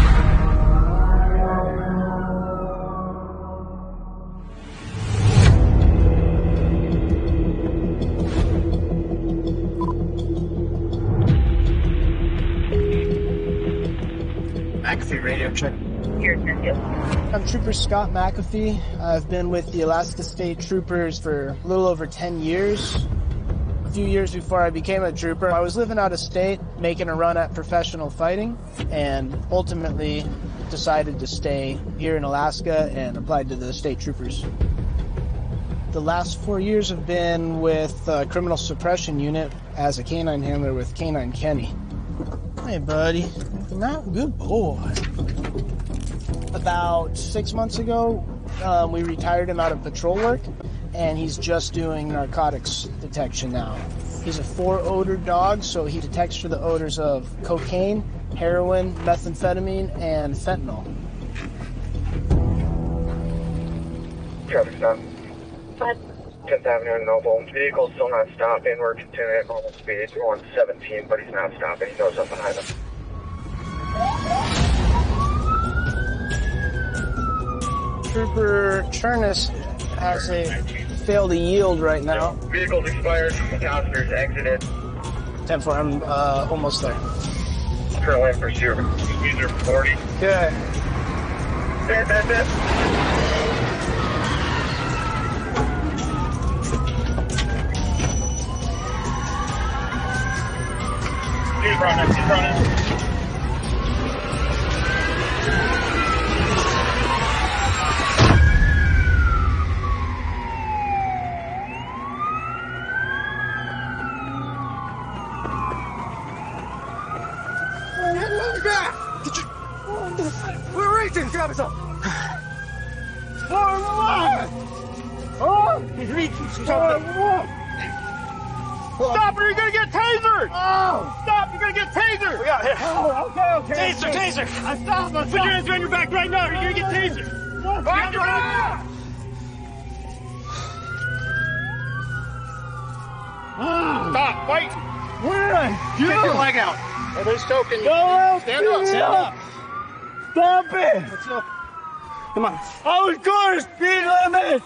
McAfee radio check. Here's your deal. I'm Trooper Scott McAfee. I've been with the Alaska State Troopers for a little over 10 years. A few years before I became a trooper, I was living out of state, making a run at professional fighting, and ultimately decided to stay here in Alaska and applied to the State Troopers. The last 4 years have been with the Criminal Suppression Unit as a canine handler with Canine Kenny. Hey, buddy. Not good boy. About 6 months ago, we retired him out of patrol work, and he's just doing narcotics detection now. He's a 4-odor dog, so he detects for the odors of cocaine, heroin, methamphetamine, and fentanyl. Traffic stop. 10th Avenue and Noble. Vehicle's still not stopping. We're continuing at normal speed. We're on 17, but he's not stopping. He knows up behind him. Trooper Chernus has failed to yield right now. Vehicle's expired. Officers exited. 10-4, I'm almost there. Currently in pursuit. User 40. Good. That's He's running. We're racing, grab us up! Oh, he's reaching. Stop or you're gonna get tasered! Oh! Stop, you're gonna get tasered! We got hit. Oh, okay. Taser! I stopped. Put your hands behind your back right now or you're gonna get tasered. Behind your back! Stop, wait! Where did I Take go? your leg out. Everybody's choking. Go out! Stand up, stand up. Stop it! Come on. I was going speed limit!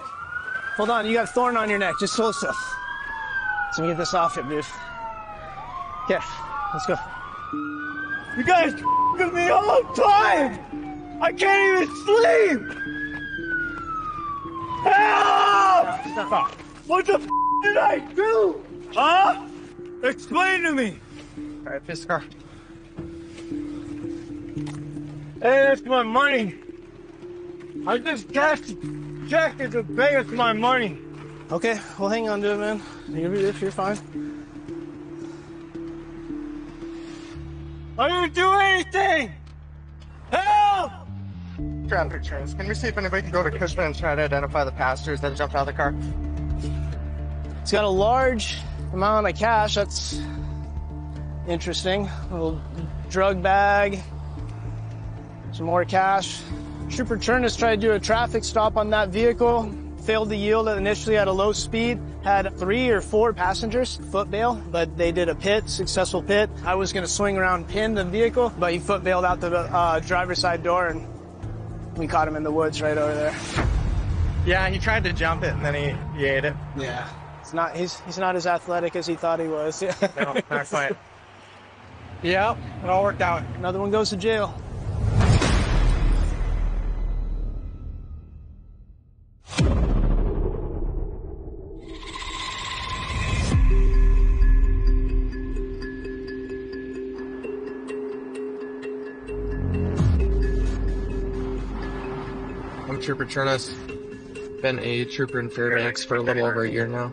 Hold on, you got thorn on your neck. Just hold still. So let me get this off it, dude. Okay, let's go. You guys give me all time! I can't even sleep! Help! Stop. What the did I do? Huh? Explain to me! All right, fist car. Hey, that's my money. I just cashed a check to pay us my money. Okay, well, hang on to it, man. You're fine. I didn't do anything! Help! Ground pictures. Can we see if anybody can go to Cushman and try to identify the passengers that jumped out of the car? It's got a large amount of cash. That's interesting. A little drug bag. Some more cash. Trooper Chernus tried to do a traffic stop on that vehicle. Failed to yield it initially at a low speed. Had 3 or 4 passengers, foot bail, but they did a pit, successful pit. I was gonna swing around, pin the vehicle, but he foot bailed out the driver's side door and we caught him in the woods right over there. Yeah, he tried to jump it and then he ate it. Yeah. He's not as athletic as he thought he was. Yeah. No, not quite. Yeah, it all worked out. Another one goes to jail. I'm Trooper Chernus. Been a trooper in Fairbanks for a little over a year now.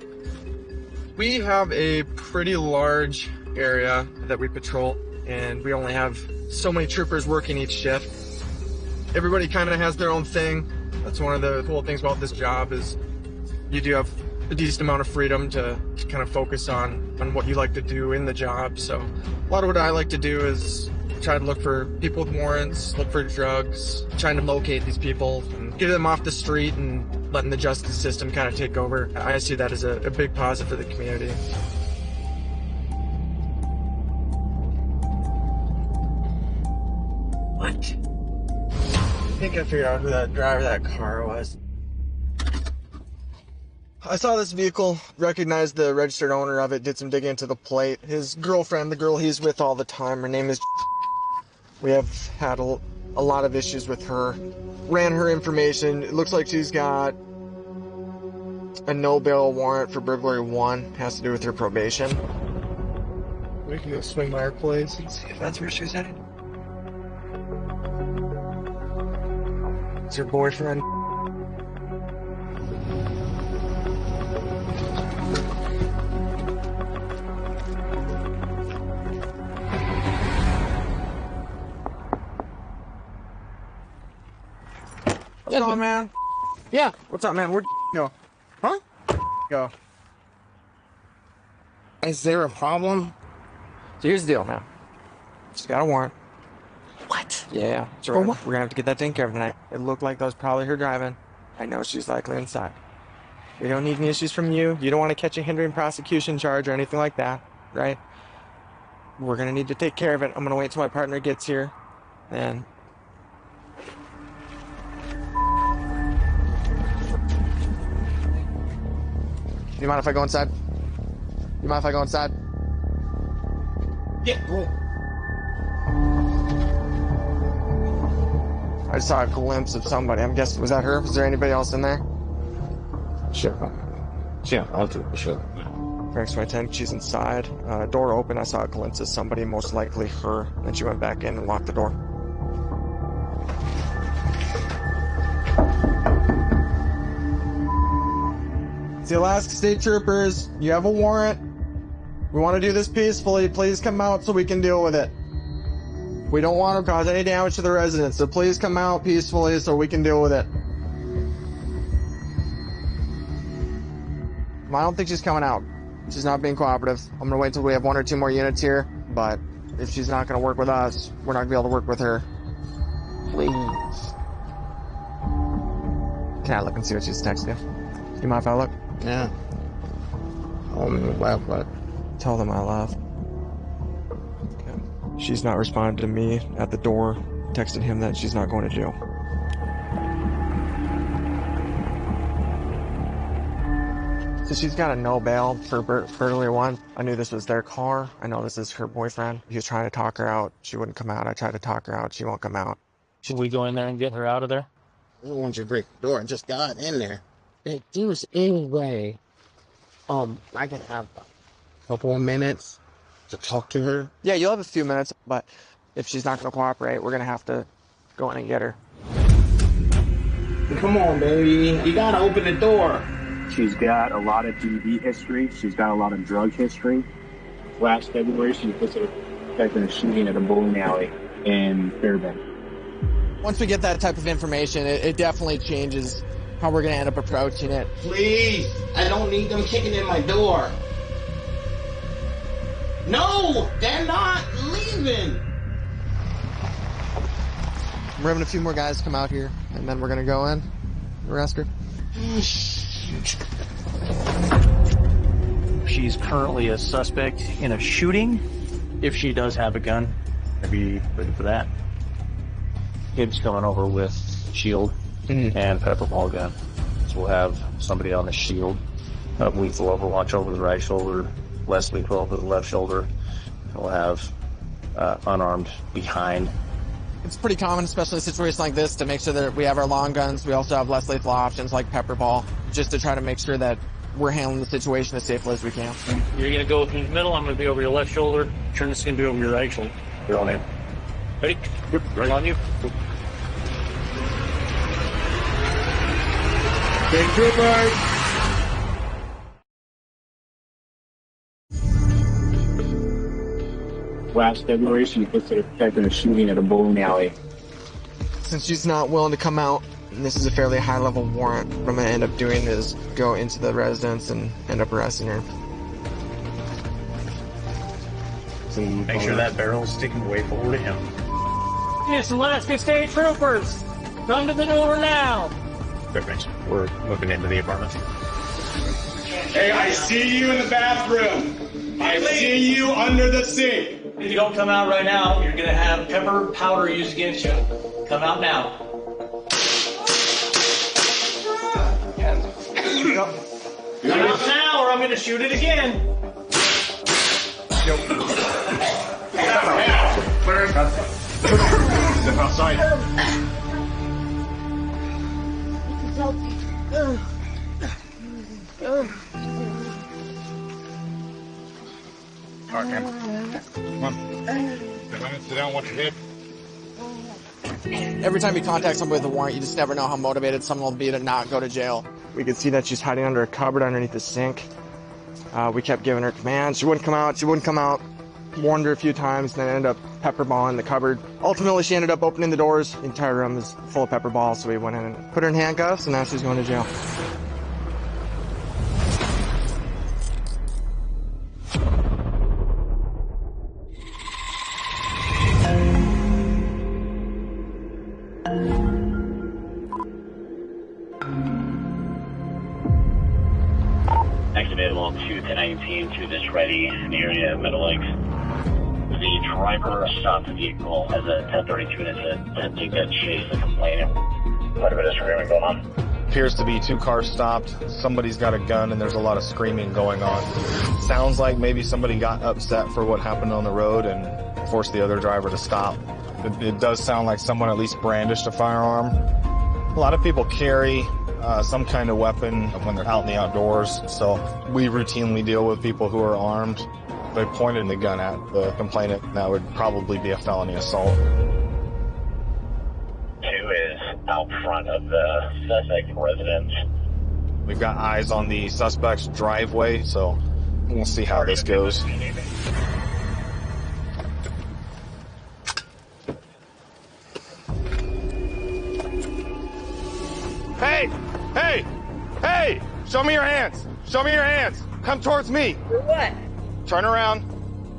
We have a pretty large area that we patrol, and we only have so many troopers working each shift. Everybody kind of has their own thing. That's one of the cool things about this job is you do have a decent amount of freedom to kind of focus on what you like to do in the job. So a lot of what I like to do is try to look for people with warrants, look for drugs, trying to locate these people and get them off the street and letting the justice system kind of take over. I see that as a big positive for the community. What? I think I figured out who that driver of that car was. I saw this vehicle, recognized the registered owner of it, did some digging into the plate. His girlfriend, the girl he's with all the time, her name is We have had a lot of issues with her. Ran her information. It looks like she's got a no-bail warrant for burglary 1. Has to do with her probation. We can go swing by her place and see if that's where she's headed. It's her boyfriend. What's up, man? Yeah. What's up, man? Where'd go? Huh? Go. Is there a problem? So here's the deal, man. She's got a warrant. What? Yeah. So we're gonna have to get that taken care of tonight. It looked like that was probably her driving. I know she's likely inside. We don't need any issues from you. You don't want to catch a hindering prosecution charge or anything like that, right? We're gonna need to take care of it. I'm gonna wait till my partner gets here, and you mind if I go inside? You mind if I go inside? Yeah, roll. I just saw a glimpse of somebody. I'm guessing, was that her? Was there anybody else in there? Sure. Yeah, I'll do it, sure. Correct, so I think she's inside. Door open, I saw a glimpse of somebody, most likely her. Then she went back in and locked the door. The Alaska State Troopers, you have a warrant. We want to do this peacefully. Please come out so we can deal with it. We don't want to cause any damage to the residents, so please come out peacefully so we can deal with it. I don't think she's coming out. She's not being cooperative. I'm gonna wait until we have 1 or 2 more units here, but if she's not gonna work with us, we're not gonna be able to work with her. Please. Can I look and see what she's texting you? You mind if I look? Yeah. Left, but tell them I left. Okay. She's not responding to me at the door, texted him that she's not going to jail. So she's got a no bail for burglary 1. I knew this was their car. I know this is her boyfriend. He was trying to talk her out. She wouldn't come out. I tried to talk her out. She won't come out. Should we go in there and get her out of there? I don't want you to break the door and just got in there. If there's any way, I can have a couple of minutes to talk to her. Yeah, you'll have a few minutes, but if she's not going to cooperate, we're going to have to go in and get her. Come on, baby. You got to open the door. She's got a lot of DV history. She's got a lot of drug history. Last February, she was suspected in a shooting at a bowling alley in Fairbanks. Once we get that type of information, it definitely changes how we're going to end up approaching it. Please, I don't need them kicking in my door. No, they're not leaving. We're having a few more guys come out here, and then we're going to go in, arrest her. She's currently a suspect in a shooting. If she does have a gun, maybe ready for that. Kid's coming over with shield and pepper ball gun. So we'll have somebody on the shield, lethal overwatch over the right shoulder, less lethal over the left shoulder. We'll have unarmed behind. It's pretty common, especially in a situation like this, to make sure that we have our long guns. We also have less lethal options like pepper ball, just to try to make sure that we're handling the situation as safely as we can. You're going to go through the middle. I'm going to be over your left shoulder. Turn this going to be over your right shoulder. You're on in. Ready? Yep. Right on you. Big troopers. Last February, she was suspected in a shooting at a bowling alley. Since she's not willing to come out, and this is a fairly high-level warrant, what I'm going to end up doing is go into the residence and end up arresting her. Make sure that barrel's sticking way forward to him. It's Alaska State Troopers! Come to the door now! Perfect. We're moving into the apartment. Hey, I see you in the bathroom. I see you under the sink. If you don't come out right now, you're gonna have pepper powder used against you. Come out now. Come out now, or I'm gonna shoot it again. Step outside. All right, man. Come on. Sit down, watch your hip. Every time you contact somebody with a warrant, you just never know how motivated someone will be to not go to jail. We could see that she's hiding under a cupboard underneath the sink. We kept giving her commands. She wouldn't come out. She wouldn't come out. Warned her a few times, then ended up pepper balling the cupboard. Ultimately, she ended up opening the doors. The entire room is full of pepper balls, so we went in and put her in handcuffs, and now she's going to jail. Activate along 2-1019 to this ready in the area of Middle Lakes. The driver stopped the vehicle as a 1032 and is attempting to chase the complainant. Quite a bit of screaming going on. Appears to be 2 cars stopped. Somebody's got a gun and there's a lot of screaming going on. Sounds like maybe somebody got upset for what happened on the road and forced the other driver to stop. It does sound like someone at least brandished a firearm. A lot of people carry some kind of weapon when they're out in the outdoors, so we routinely deal with people who are armed. They pointed the gun at the complainant. That would probably be a felony assault. 2 is out front of the suspect residence. We've got eyes on the suspect's driveway, so we'll see how this goes. Hey! Hey! Hey! Show me your hands! Show me your hands! Come towards me. For what? Turn around.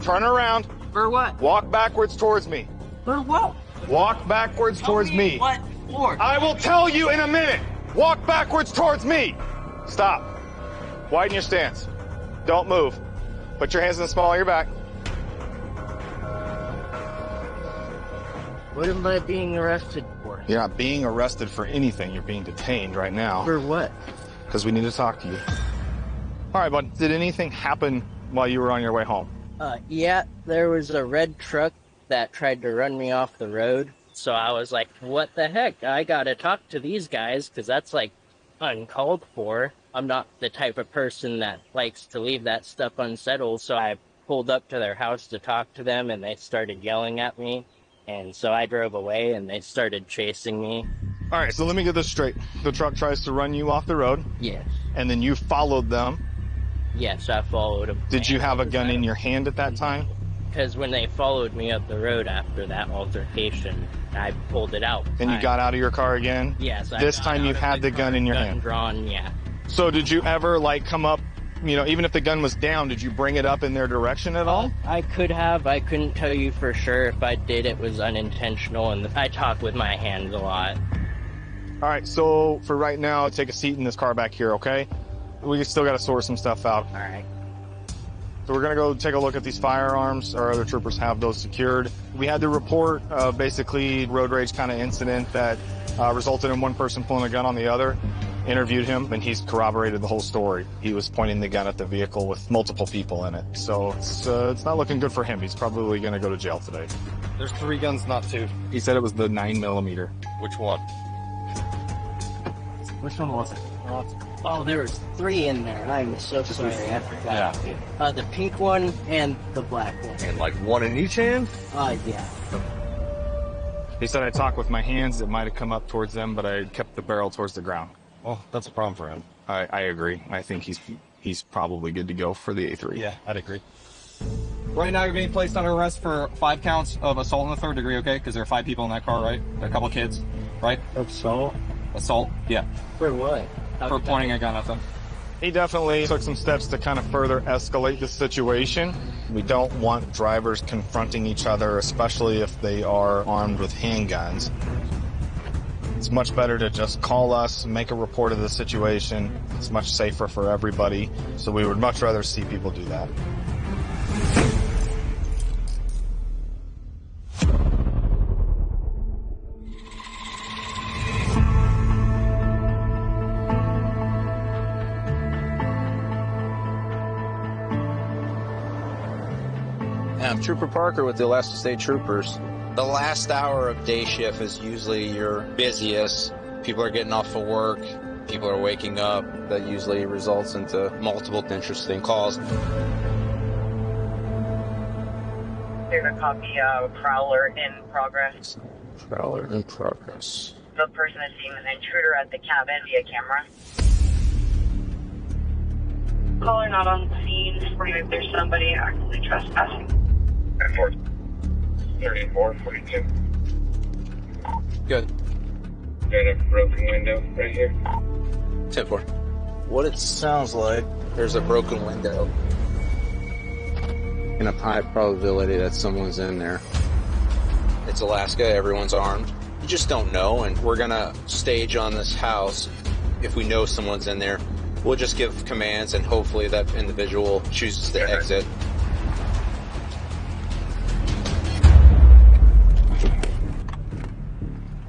Turn around. For what? Walk backwards towards me. For what? Walk backwards towards me. What for? I will tell you in a minute. Walk backwards towards me. Stop. Widen your stance. Don't move. Put your hands in the small of your back. What am I being arrested for? You're not being arrested for anything. You're being detained right now. For what? Because we need to talk to you. All right, bud. Did anything happen while you were on your way home? Yeah, there was a red truck that tried to run me off the road. So I was like, what the heck? I gotta talk to these guys, because that's, like, uncalled for. I'm not the type of person that likes to leave that stuff unsettled, so I pulled up to their house to talk to them, and they started yelling at me. And so I drove away, and they started chasing me. All right, so let me get this straight. The truck tries to run you off the road? Yes. And then you followed them? Yes, I followed them. Did you have a gun in your hand at that time? Because when they followed me up the road after that altercation, I pulled it out. And you got out of your car again? Yes. This time you had the gun in your hand? Drawn, yeah. So did you ever, like, come up, you know, even if the gun was down, did you bring it up in their direction at all? I could have. I couldn't tell you for sure. If I did, it was unintentional, and I talk with my hands a lot. All right, so for right now, take a seat in this car back here, okay? We still got to sort some stuff out. All right. So we're going to go take a look at these firearms. Our other troopers have those secured. We had the report of basically road rage kind of incident that resulted in one person pulling a gun on the other. Interviewed him, and he's corroborated the whole story. He was pointing the gun at the vehicle with multiple people in it. So it's not looking good for him. He's probably going to go to jail today. There's 3 guns, not 2. He said it was the 9mm. Which one? Which one was it? Oh, there was 3 in there. I'm so sorry. I forgot. Yeah. The pink one and the black one. And like one in each hand? Yeah. He said I talked with my hands. It might have come up towards them, but I kept the barrel towards the ground. Well, that's a problem for him. I agree. I think he's probably good to go for the A3. Yeah, I'd agree. Right now, you're being placed under arrest for 5 counts of assault in the 3rd degree, okay? Because there are 5 people in that car, right? There are a couple of kids, right? Assault? Assault, yeah. For what? For pointing a gun at them. He definitely took some steps to kind of further escalate the situation. We don't want drivers confronting each other, especially if they are armed with handguns. It's much better to just call us, make a report of the situation. It's much safer for everybody. So we would much rather see people do that. I'm Trooper Parker with the Alaska State Troopers. The last hour of day shift is usually your busiest. People are getting off of work. People are waking up. That usually results into multiple interesting calls. There's a copy of Prowler in progress. Prowler in progress. The person is seeing an intruder at the cabin via camera. Caller not on the scene. If there's somebody actively trespassing. 3442. Good. Got a broken window right here. 10-4. What it sounds like, there's a broken window. And a high probability that someone's in there. It's Alaska, everyone's armed. You just don't know, and we're gonna stage on this house. If we know someone's in there, we'll just give commands, and hopefully that individual chooses to exit.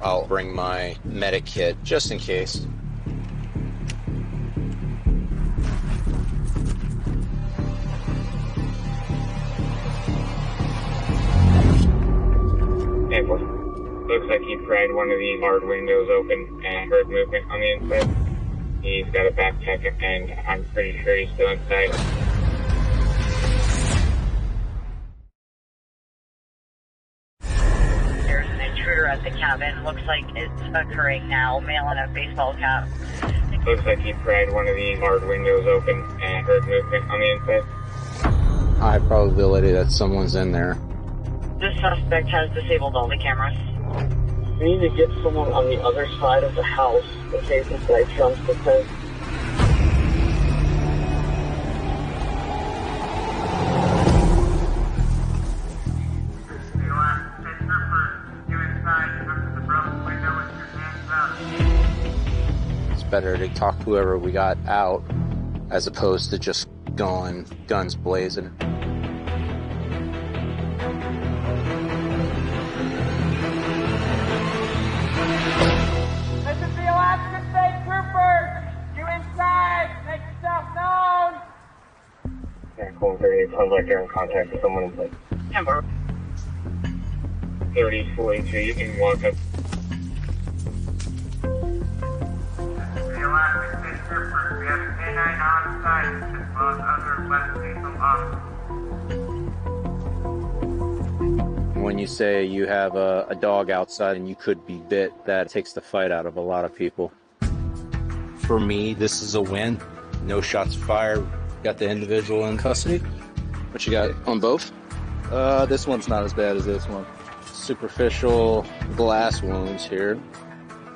I'll bring my medic kit just in case. Looks like he pried one of these hard windows open and heard movement on the inside. He's got a backpack and I'm pretty sure he's still inside. There's an intruder at the cabin. Looks like it's occurring now. Male in a baseball cap. Looks like he pried one of these hard windows open and heard movement on the inside. High probability that someone's in there. This suspect has disabled all the cameras. We need to get someone on the other side of the house in case this guy jumps because better to talk to whoever we got out as opposed to just going guns blazing. This is the Alaska State Troopers. You inside. Make yourself known. Yeah, cool. 38 sounds like you're in contact with someone in like Amber. 3042, you can walk up. The Alaska State Troopers. We have a K-9 on site as well as other less lethal officers. When you say you have a dog outside and you could be bit, that takes the fight out of a lot of people. For me, this is a win. No shots fired. Got the individual in custody. What you got on both? This one's not as bad as this one. Superficial glass wounds here.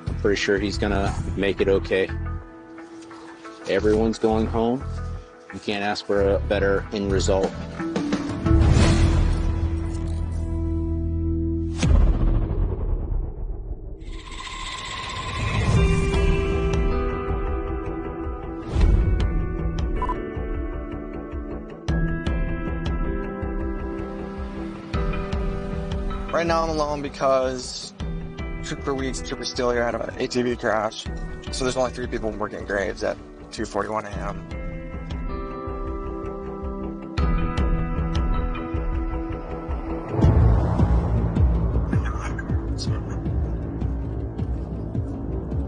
I'm pretty sure he's gonna make it okay. Everyone's going home. You can't ask for a better end result. Right now I'm alone because Trooper Weeks, Trooper Steele here had an ATV crash. So there's only 3 people working graves at 2:41 a.m.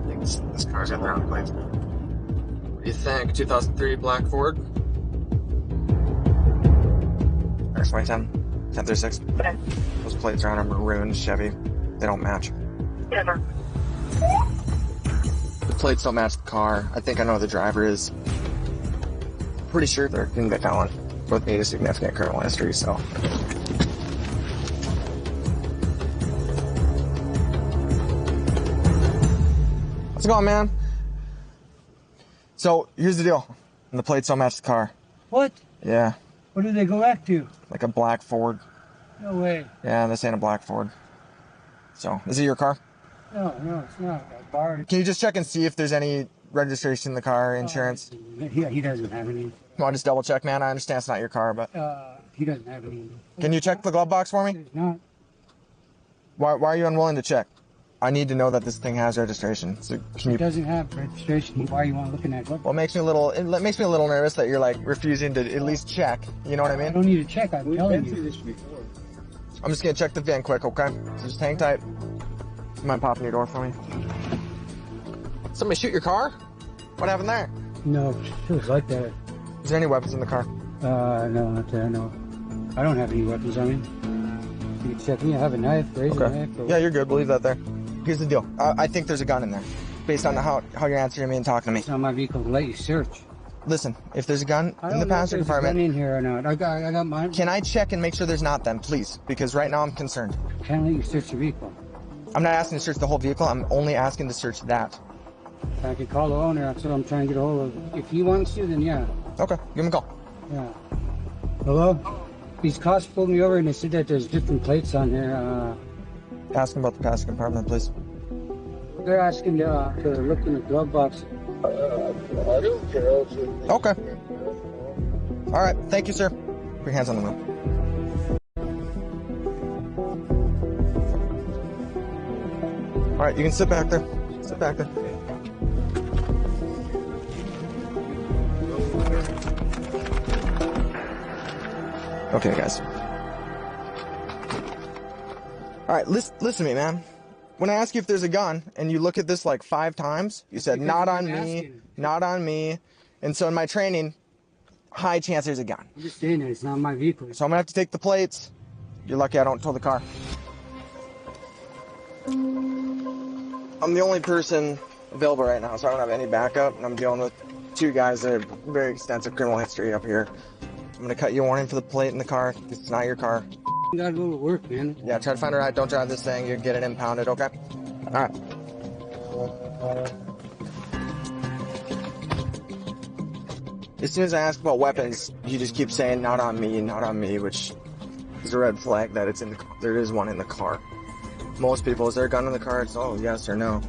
I think this car's got their own plates. What do you think? 2003 black Ford? Or 2010? 1036. Those plates are on a maroon Chevy. They don't match. The plates don't match the car. I think I know who the driver is. Pretty sure they're in the felon. Both made a significant criminal history, so. How's it going, man? So, here's the deal. And the plates don't match the car. What? Yeah. What do they go back to? Like a black Ford. No way. Yeah, this ain't a black Ford. So, is it your car? No, it's not. I borrowed it. Can you just check and see if there's any registration in the car, insurance? He doesn't have any. Well, just double check, man. I understand it's not your car, but. He doesn't have any. Can you check the glove box for me? Not. Why are you unwilling to check? I need to know that this thing has registration. So can you? It doesn't have registration. Why are you want looking at it? Well, it makes me a little nervous that you're like refusing to at least check. You know what I mean? I don't need to check. I'm telling you. I'm just gonna check the VIN quick, okay? So just hang tight. You mind popping your door for me? Somebody shoot your car? What happened there? No, it was like that. Is there any weapons in the car? No, not there. No, I don't have any weapons on me. You can check me. I have a knife, razor knife. Yeah, you're good. We'll leave that there. Here's the deal. I think there's a gun in there, based on how you're answering me and talking to me. It's not my vehicle to let you search. Listen, if there's a gun in the passenger compartment, in here or not. I got mine. Can I check and make sure there's not then, please? Because right now I'm concerned. Can't let you search the vehicle. I'm not asking to search the whole vehicle. I'm only asking to search that. I could call the owner. That's what I'm trying to get a hold of. If he wants to, then yeah. Okay, give him a call. Yeah. Hello? These cops pulled me over and they said that there's different plates on there. Ask him about the passenger compartment, please. They're asking to look in the glove box. I don't care. Okay. All right. Thank you, sir. Put your hands on the wheel. All right. You can sit back there. Sit back there. Okay, guys. All right. Listen to me, man. When I ask you if there's a gun, and you look at this like 5 times, you said, not on me, not on me. And so in my training, high chance there's a gun. I'm just saying that it's not my vehicle. So I'm gonna have to take the plates. You're lucky I don't tow the car. I'm the only person available right now, so I don't have any backup, and I'm dealing with 2 guys that have very extensive criminal history up here. I'm gonna cut you a warning for the plate in the car. It's not your car. You gotta go to work, man. Yeah, try to find a ride. Don't drive this thing. You get it impounded, okay? All right. As soon as I ask about weapons, you just keep saying, not on me, which is a red flag that there is one in the car. Most people, is there a gun in the car? It's, oh, yes or no.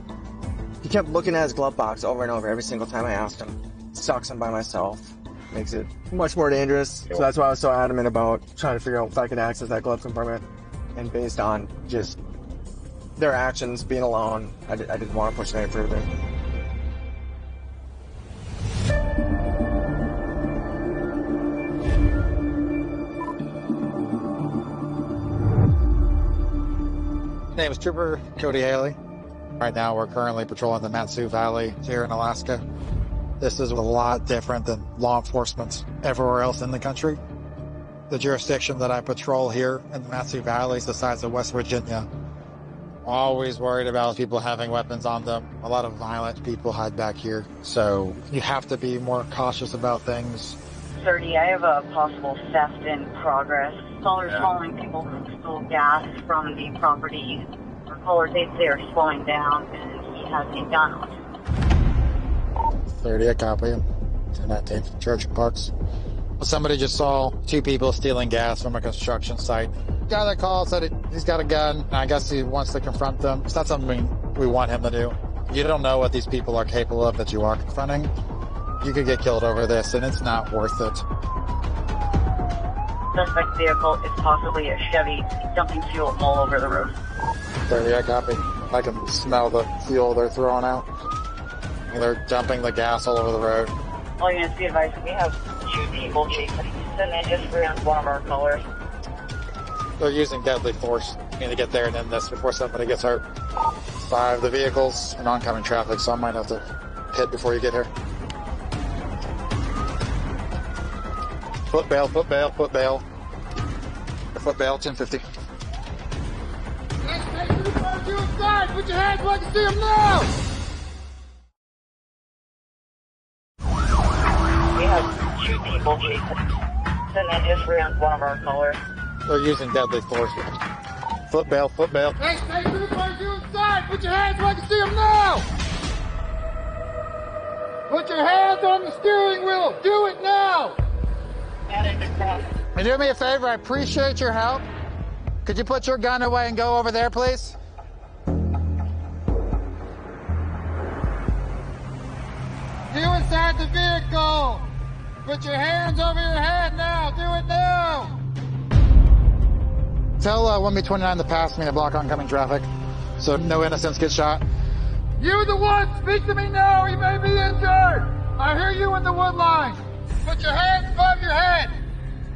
He kept looking at his glove box over and over every single time I asked him. Sucks him by myself. Makes it much more dangerous. So that's why I was so adamant about trying to figure out if I could access that glove compartment. And based on just their actions, being alone, I didn't want to push it any further. Name is Trooper Cody Haley. Right now we're currently patrolling the Matsu Valley here in Alaska. This is a lot different than law enforcement everywhere else in the country. The jurisdiction that I patrol here in the Matsu Valley is the size of West Virginia. Always worried about people having weapons on them. A lot of violent people hide back here, so you have to be more cautious about things. 30, I have a possible theft in progress. Callers following people who stole gas from the property. Or callers, they are slowing down, and he has a gun on him. 30, I copy him. 1019, Church of Parks. Somebody just saw two people stealing gas from a construction site. Guy that called said he's got a gun. I guess he wants to confront them. It's not something we want him to do. You don't know what these people are capable of that you are confronting. You could get killed over this, and it's not worth it. Suspect vehicle is possibly a Chevy dumping fuel all over the road. 30, I copy. I can smell the fuel they're throwing out. They're dumping the gas all over the road. All units be advised, we have 2 people chasing. Send in just around one of our callers. They're using deadly force. We need to get there and end this before somebody gets hurt. 5, the vehicle's in oncoming traffic, so I might have to hit before you get here. Foot bail, foot bail, foot bail. Foot bail, 1050. Put your hands where I can see them now! We have 2 people chasing. Send in just around one of our callers. They're using deadly force. Foot bail, foot bail. Hey, stay troopers, you inside! Put your hands where I can see them now! Put your hands on the steering wheel! Do it now! Can you do me a favor? I appreciate your help. Could you put your gun away and go over there, please? You inside the vehicle! Put your hands over your head now! Do it now! Tell 1B29 to pass me and block oncoming traffic, so no innocents get shot. You the one! Speak to me now! You may be injured! I hear you in the wood line! Put your hands above your head!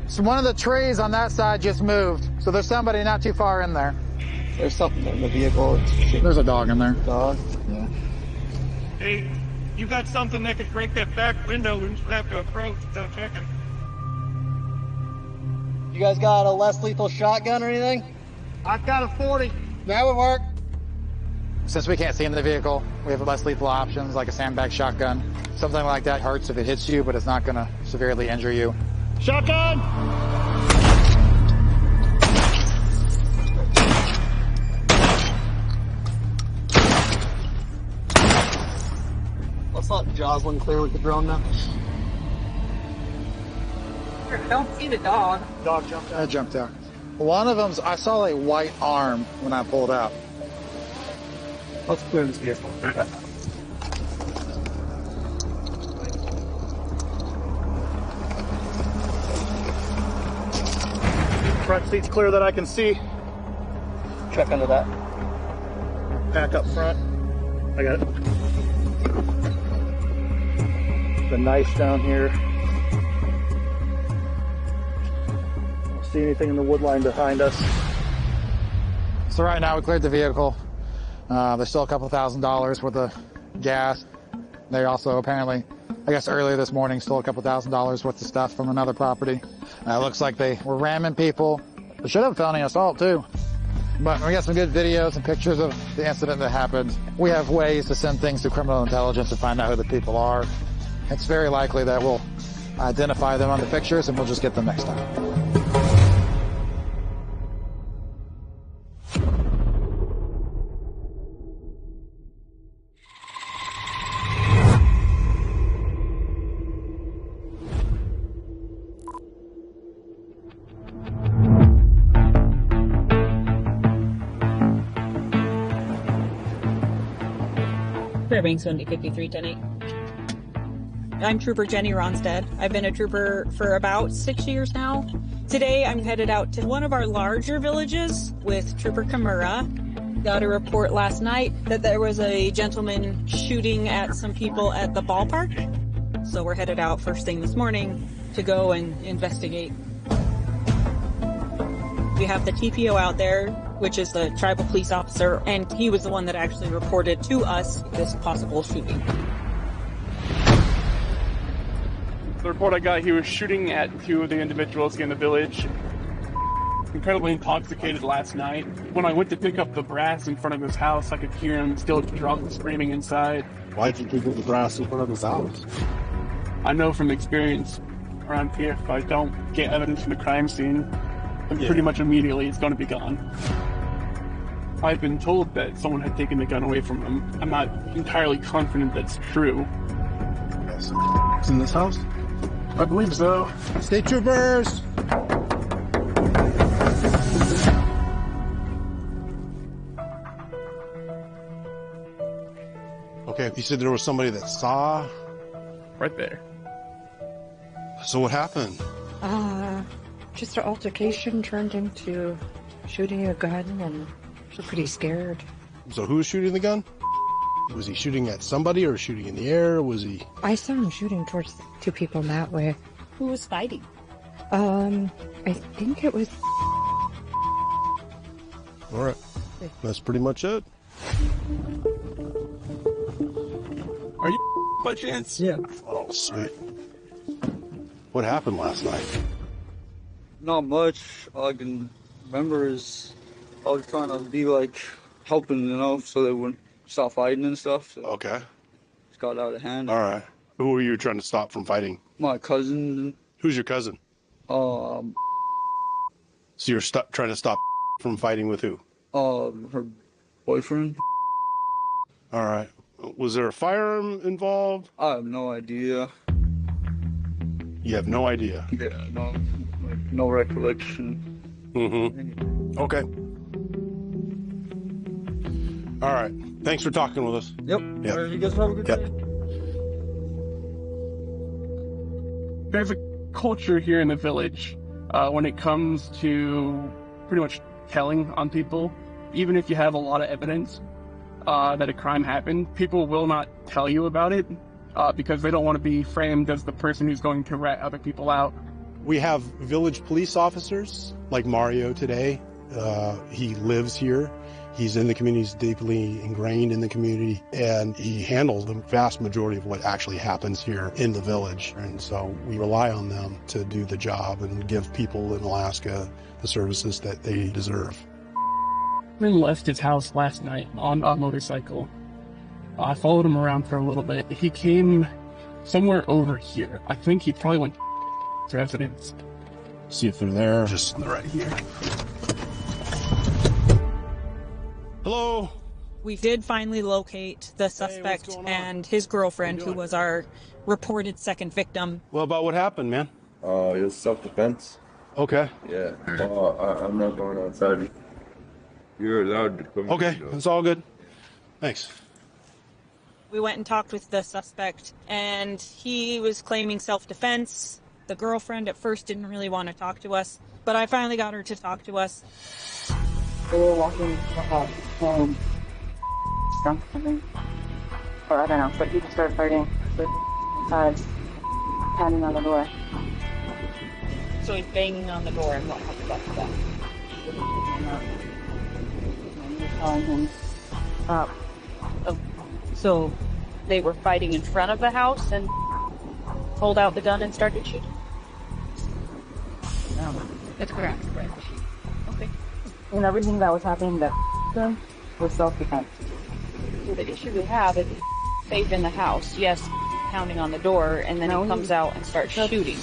So one of the trees on that side just moved, so there's somebody not too far in there. There's something in the vehicle. There's a dog in there. Dog? Yeah. Hey, you got something that could break that back window and just have to approach without checking. You guys got a less lethal shotgun or anything? I've got a 40. That would work. Since we can't see in the vehicle, we have less lethal options like a sandbag shotgun. Something like that hurts if it hits you, but it's not going to severely injure you. Shotgun! Let's let Jocelyn clear with the drone now. Don't see the dog. Dog jumped out. I jumped out. One of them's, I saw a white arm when I pulled out. Let's clear this vehicle. Front seat's clear that I can see. Check under that. Back up front. I got it. The knife down here. Don't see anything in the wood line behind us. So right now we cleared the vehicle. There's still a couple $1,000s worth of gas. They also apparently, I guess earlier this morning, stole a couple $1,000s worth of stuff from another property. It looks like they were ramming people. They should have felony assault too. But we got some good videos and pictures of the incident that happened. We have ways to send things to criminal intelligence to find out who the people are. It's very likely that we'll identify them on the pictures and we'll just get them next time. Fairbanks 15310-8. I'm Trooper Jenny Ronstead. I've been a trooper for about 6 years now. Today I'm headed out to one of our larger villages with Trooper Kimura. Got a report last night that there was a gentleman shooting at some people at the ballpark. So we're headed out first thing this morning to go and investigate. We have the TPO out there, which is the tribal police officer, and he was the one that actually reported to us this possible shooting. The report I got, he was shooting at two of the individuals in the village. Incredibly intoxicated last night. When I went to pick up the brass in front of his house, I could hear him still drunk, screaming inside. Why'd you pick up the brass in front of his house? I know from experience around here, if I don't get evidence from the crime scene, then pretty much immediately it's going to be gone. I've been told that someone had taken the gun away from him. I'm not entirely confident that's true. It's in this house? I believe so. State troopers! Okay, you said there was somebody that saw? Right there. So what happened? Just an altercation turned into shooting a gun, and we're pretty scared. So who was shooting the gun? Was he shooting at somebody or shooting in the air? Was he? I saw him shooting towards two people that way. Who was fighting? I think it was... All right. That's pretty much it. Are you by chance? Yeah. Oh, sweet. What happened last night? Not much. All I can remember is I was trying to be like helping, so they wouldn't stop fighting and stuff. So okay. It got out of hand. All right. Who were you trying to stop from fighting? My cousin. Who's your cousin? So you're trying to stop from fighting with who? Her boyfriend. All right. Was there a firearm involved? I have no idea. You have no idea? Yeah, no recollection. Mm-hmm. Okay. All right. Thanks for talking with us. Yep. Yep. You guys have a good day. There's a culture here in the village when it comes to pretty much telling on people. Even if you have a lot of evidence that a crime happened, people will not tell you about it because they don't want to be framed as the person who's going to rat other people out. We have village police officers like Mario today. He lives here. He's in the community, he's deeply ingrained in the community, and he handles the vast majority of what actually happens here in the village. And so we rely on them to do the job and give people in Alaska the services that they deserve. Ben left his house last night on a motorcycle. I followed him around for a little bit. He came somewhere over here. I think he probably went to residence. See if they're there. Just right here. Hello? We did finally locate the suspect and his girlfriend, who was our reported second victim. Well, about what happened, man? It was self-defense. Okay. Yeah. I'm not going outside. You're allowed to come. Okay, it's all good. Thanks. We went and talked with the suspect, and he was claiming self-defense. The girlfriend at first didn't really want to talk to us, but I finally got her to talk to us. They were walking home. Drunk or something? Or I don't know, but he just started fighting with pounding on the door. So he's banging on the door, and what happened after that? And you're telling him stop. Oh, so they were fighting in front of the house and pulled out the gun and started shooting? That's correct. Right. Okay. And everything that was happening that was self-defense. So the issue we have is safe in the house, yes, pounding on the door, and then he comes out and starts shooting.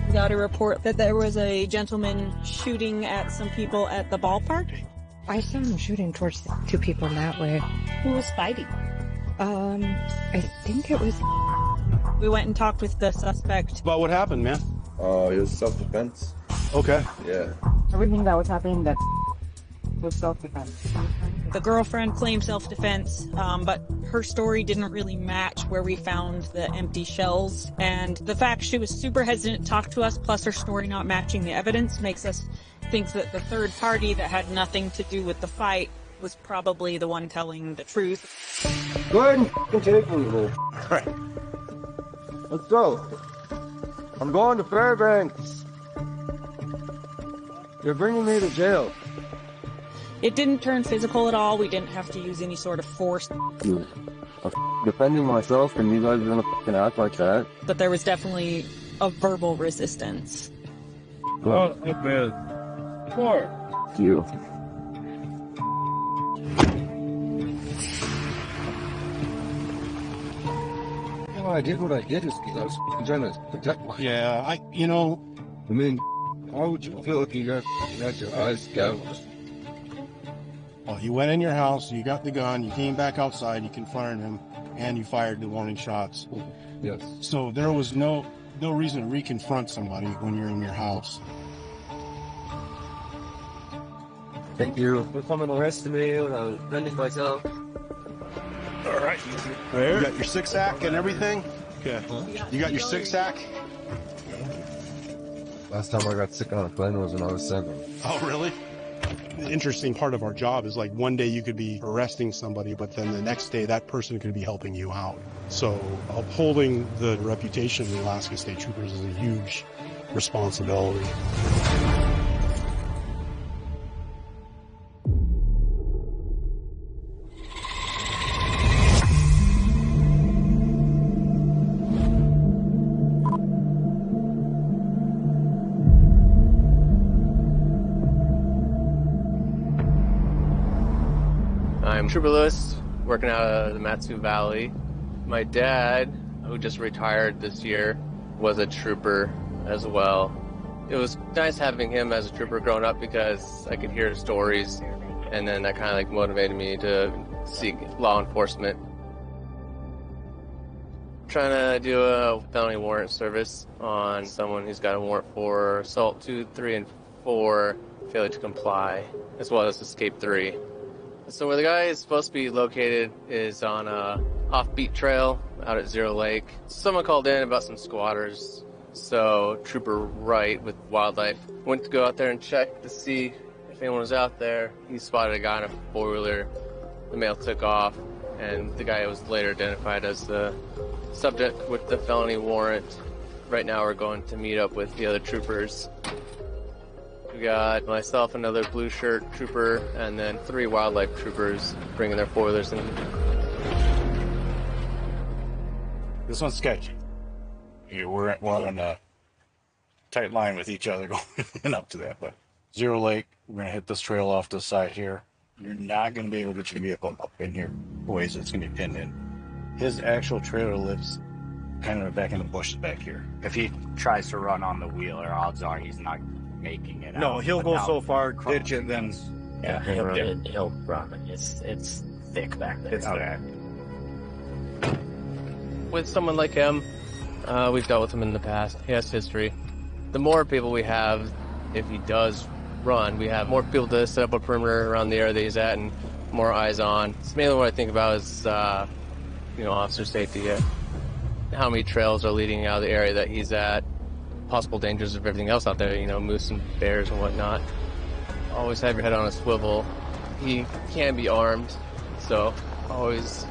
We got a report that there was a gentleman shooting at some people at the ballpark. I saw him shooting towards two people that way. Who was fighting? I think it was... We went and talked with the suspect. About what happened, man? It was self-defense. Okay. Yeah. Everything that was happening that was self-defense. The girlfriend claimed self-defense, but her story didn't really match where we found the empty shells. And the fact she was super hesitant to talk to us, plus her story not matching the evidence, makes us think that the third party that had nothing to do with the fight was probably the one telling the truth. Go ahead and take me, Lou. All right. Let's go. I'm going to Fairbanks. You're bringing me to jail. It didn't turn physical at all. We didn't have to use any sort of force. Dude, I'm defending myself and you guys are gonna fucking act like that? But there was definitely a verbal resistance. Oh, man. More. You. I did what I did is because I was trying to protect myself. Yeah, I mean, how would you feel if you got your eyes gouged? Well, you went in your house, you got the gun, you came back outside, you confronted him, and you fired the warning shots. Yes. So there was no reason to reconfront somebody when you're in your house. Thank you for coming to arrest me when I was defending myself. All right. You got your six-sack and everything? Okay. You got your six-sack? Last time I got sick on a plane was when I was 7. Oh, really? The interesting part of our job is like one day you could be arresting somebody, but then the next day that person could be helping you out. So upholding the reputation of the Alaska State Troopers is a huge responsibility. I'm Trooper Lewis, working out of the Matsu Valley. My dad, who just retired this year, was a trooper as well. It was nice having him as a trooper growing up because I could hear his stories, and then that kind of like motivated me to seek law enforcement. Trying to do a felony warrant service on someone who's got a warrant for assault 2, 3, and 4, failure to comply, as well as escape 3. So where the guy is supposed to be located is on a off-beat trail out at Zero Lake. Someone called in about some squatters, so Trooper Wright with Wildlife went to go out there and check to see if anyone was out there. He spotted a guy in a four-wheeler. The male took off, and the guy was later identified as the subject with the felony warrant. Right now we're going to meet up with the other troopers. We got myself, another blue shirt trooper, and then 3 wildlife troopers bringing their four-wheelers in. This one's sketchy. We're on a tight line with each other going up to that, but Zero Lake, we're going to hit this trail off to the side here. You're not going to be able to get your vehicle up in here, boys. It's going to be pinned in. His actual trailer lives kind of back in the bushes back here. If he tries to run on the wheeler, odds are he's not making it. No, he'll go so far, ditch it, then. Yeah, he'll run. It's thick back there. It's thick. With someone like him, we've dealt with him in the past. He has history. The more people we have, if he does run, we have more people to set up a perimeter around the area that he's at and more eyes on. It's mainly what I think about is, officer safety. How many trails are leading out of the area that he's at, possible dangers of everything else out there, moose and bears and whatnot. Always have your head on a swivel. He can be armed, so always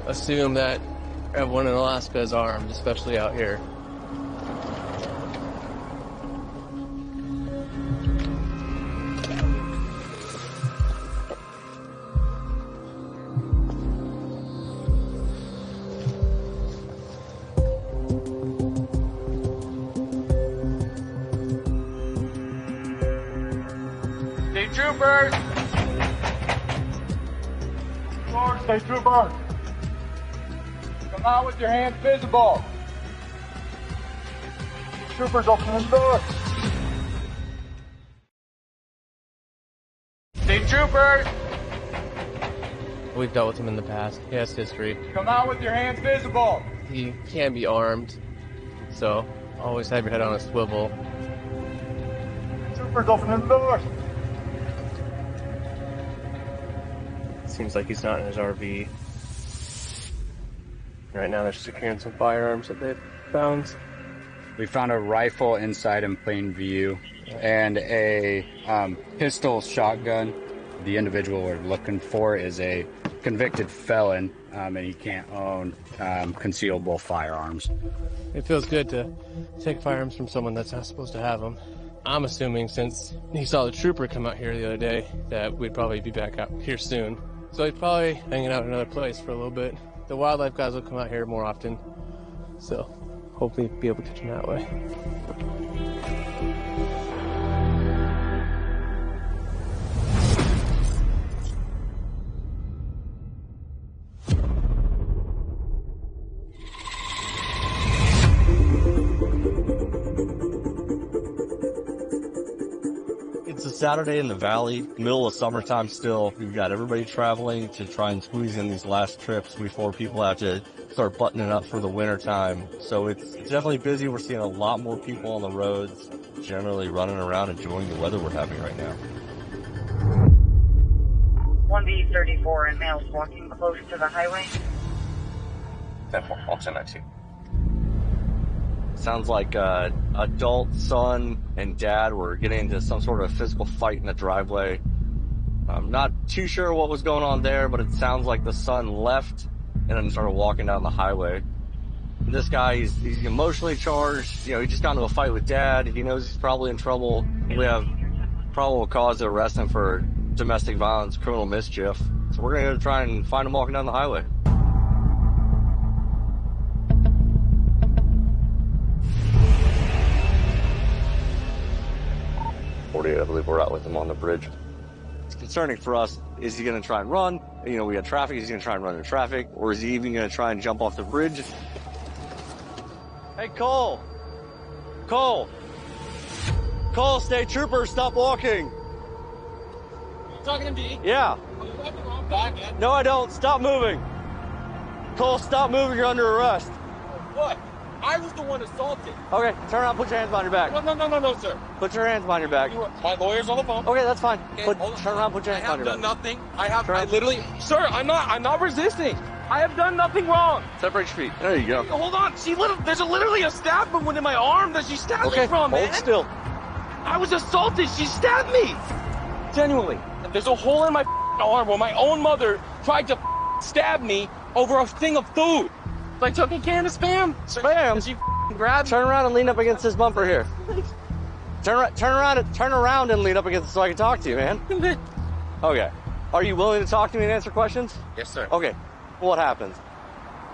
assume that everyone in Alaska is armed, especially out here. State troopers! Lord, state troopers! Come out with your hands visible! Troopers, open the door! State troopers! We've dealt with him in the past. He has history. Come out with your hands visible! He can be armed, so always have your head on a swivel. Troopers, open the door! Seems like he's not in his RV. Right now they're securing some firearms that they've found. We found a rifle inside in plain view and a pistol shotgun. The individual we're looking for is a convicted felon, and he can't own concealable firearms. It feels good to take firearms from someone that's not supposed to have them. I'm assuming since he saw the trooper come out here the other day that we'd probably be back out here soon. So he's probably hanging out in another place for a little bit. The wildlife guys will come out here more often, so hopefully be able to catch him that way. It's a Saturday in the valley, middle of summertime still. We've got everybody traveling to try and squeeze in these last trips before people have to start buttoning up for the winter time. So it's definitely busy. We're seeing a lot more people on the roads, generally running around enjoying the weather we're having right now. 1B34 and males walking close to the highway. 10-4, I'll send that to you. Sounds like adult son and dad were getting into some sort of physical fight in the driveway. I'm not too sure what was going on there, but it sounds like the son left and then started walking down the highway. And this guy, he's emotionally charged. You know, he just got into a fight with dad. He knows he's probably in trouble. We have probable cause to arrest him for domestic violence, criminal mischief. So we're going to try and find him walking down the highway. 48, I believe we're out with him on the bridge. It's concerning for us. Is he going to try and run? You know, we got traffic. Is he going to try and run into traffic? Or is he even going to try and jump off the bridge? Hey, Cole! Cole! Cole, state trooper, stop walking! You talking to me? Yeah. Oh, you got the wrong guy, man. No, I don't. Stop moving. Cole, stop moving. You're under arrest. What? I was the one assaulted. Okay, turn around, put your hands behind your back. No, sir. Put your hands behind your back. My lawyer's on the phone. Okay, that's fine. Okay, Turn around, put your hands behind your back. I have done nothing. Sir, I'm not resisting. I have done nothing wrong. Separate your feet. There you go. Hold on. There's literally a stab wound in my arm that she stabbed me from, man. Hold still. I was assaulted. She stabbed me. Genuinely. There's a hole in my arm where my own mother tried to stab me over a thing of food. I took a can of Spam. Spam? She grabbed. Turn around and lean up against this bumper here. Turn around and lean up against it so I can talk to you, man. Okay. Are you willing to talk to me and answer questions? Yes, sir. Okay. What happened?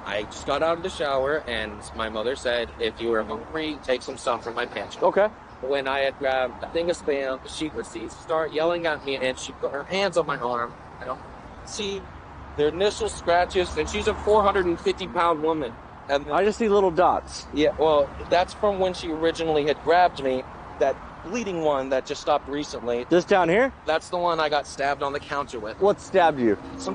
I just got out of the shower, and my mother said, if you were hungry, take some stuff from my pantry. Okay. When I had grabbed a thing of Spam, she would start yelling at me, and she put her hands on my arm. I don't see the initial scratches, and she's a 450-pound woman. And I just see little dots. Yeah, well, that's from when she originally had grabbed me. That bleeding one that just stopped recently. This down here? That's the one I got stabbed on the counter with. What stabbed you? Some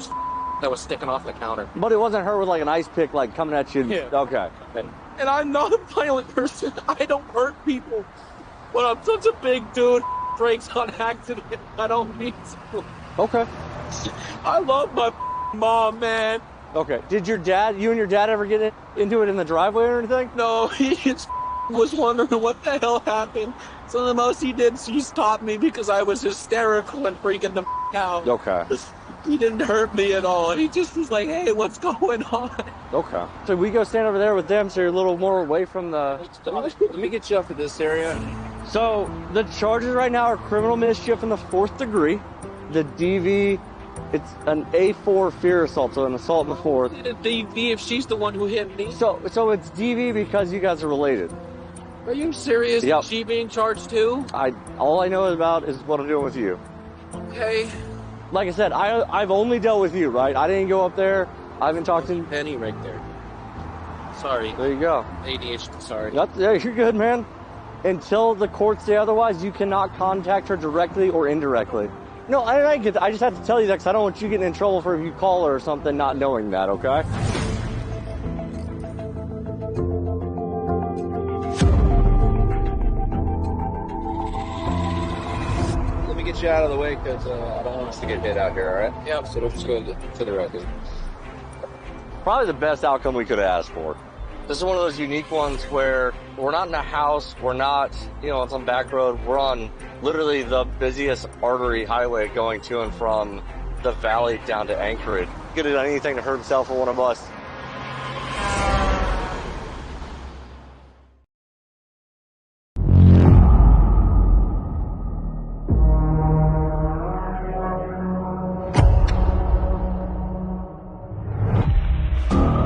that was sticking off the counter. But it wasn't her with like an ice pick like coming at you. Yeah. Okay. And I'm not a violent person. I don't hurt people. But I'm such a big dude. Breaks on accident. I don't mean to. Okay. I love my mom, man. Okay. Did you and your dad ever get into it in the driveway or anything? No, he was wondering what the hell happened. So the most he did, he stopped me because I was hysterical and freaking the out. Okay. He didn't hurt me at all. He just was like, hey, what's going on? Okay. So we go stand over there with them so you're a little more away from the... Let me get you up to this area. So the charges right now are criminal mischief in the 4th degree. The DV, it's an A4 fear assault, so an assault in the 4th. The DV if she's the one who hit me? So it's DV because you guys are related. Are you serious? Yep. Is she being charged too? All I know about is what I'm doing with you. Okay. Like I said, I've only dealt with you, right? I didn't go up there. I haven't talked to... Penny right there. Sorry. There you go. ADHD, sorry. Yeah, you're good, man. Until the courts say otherwise, you cannot contact her directly or indirectly. No, I just have to tell you that because I don't want you getting in trouble for if you call her or something not knowing that, okay? you get you out of the way because I don't want us to get hit out here, all right? Yep. So let's go to the right. Probably the best outcome we could have asked for. This is one of those unique ones where we're not in a house, we're not, on some back road. We're on literally the busiest artery highway going to and from the valley down to Anchorage. Could have done anything to hurt himself or one of us.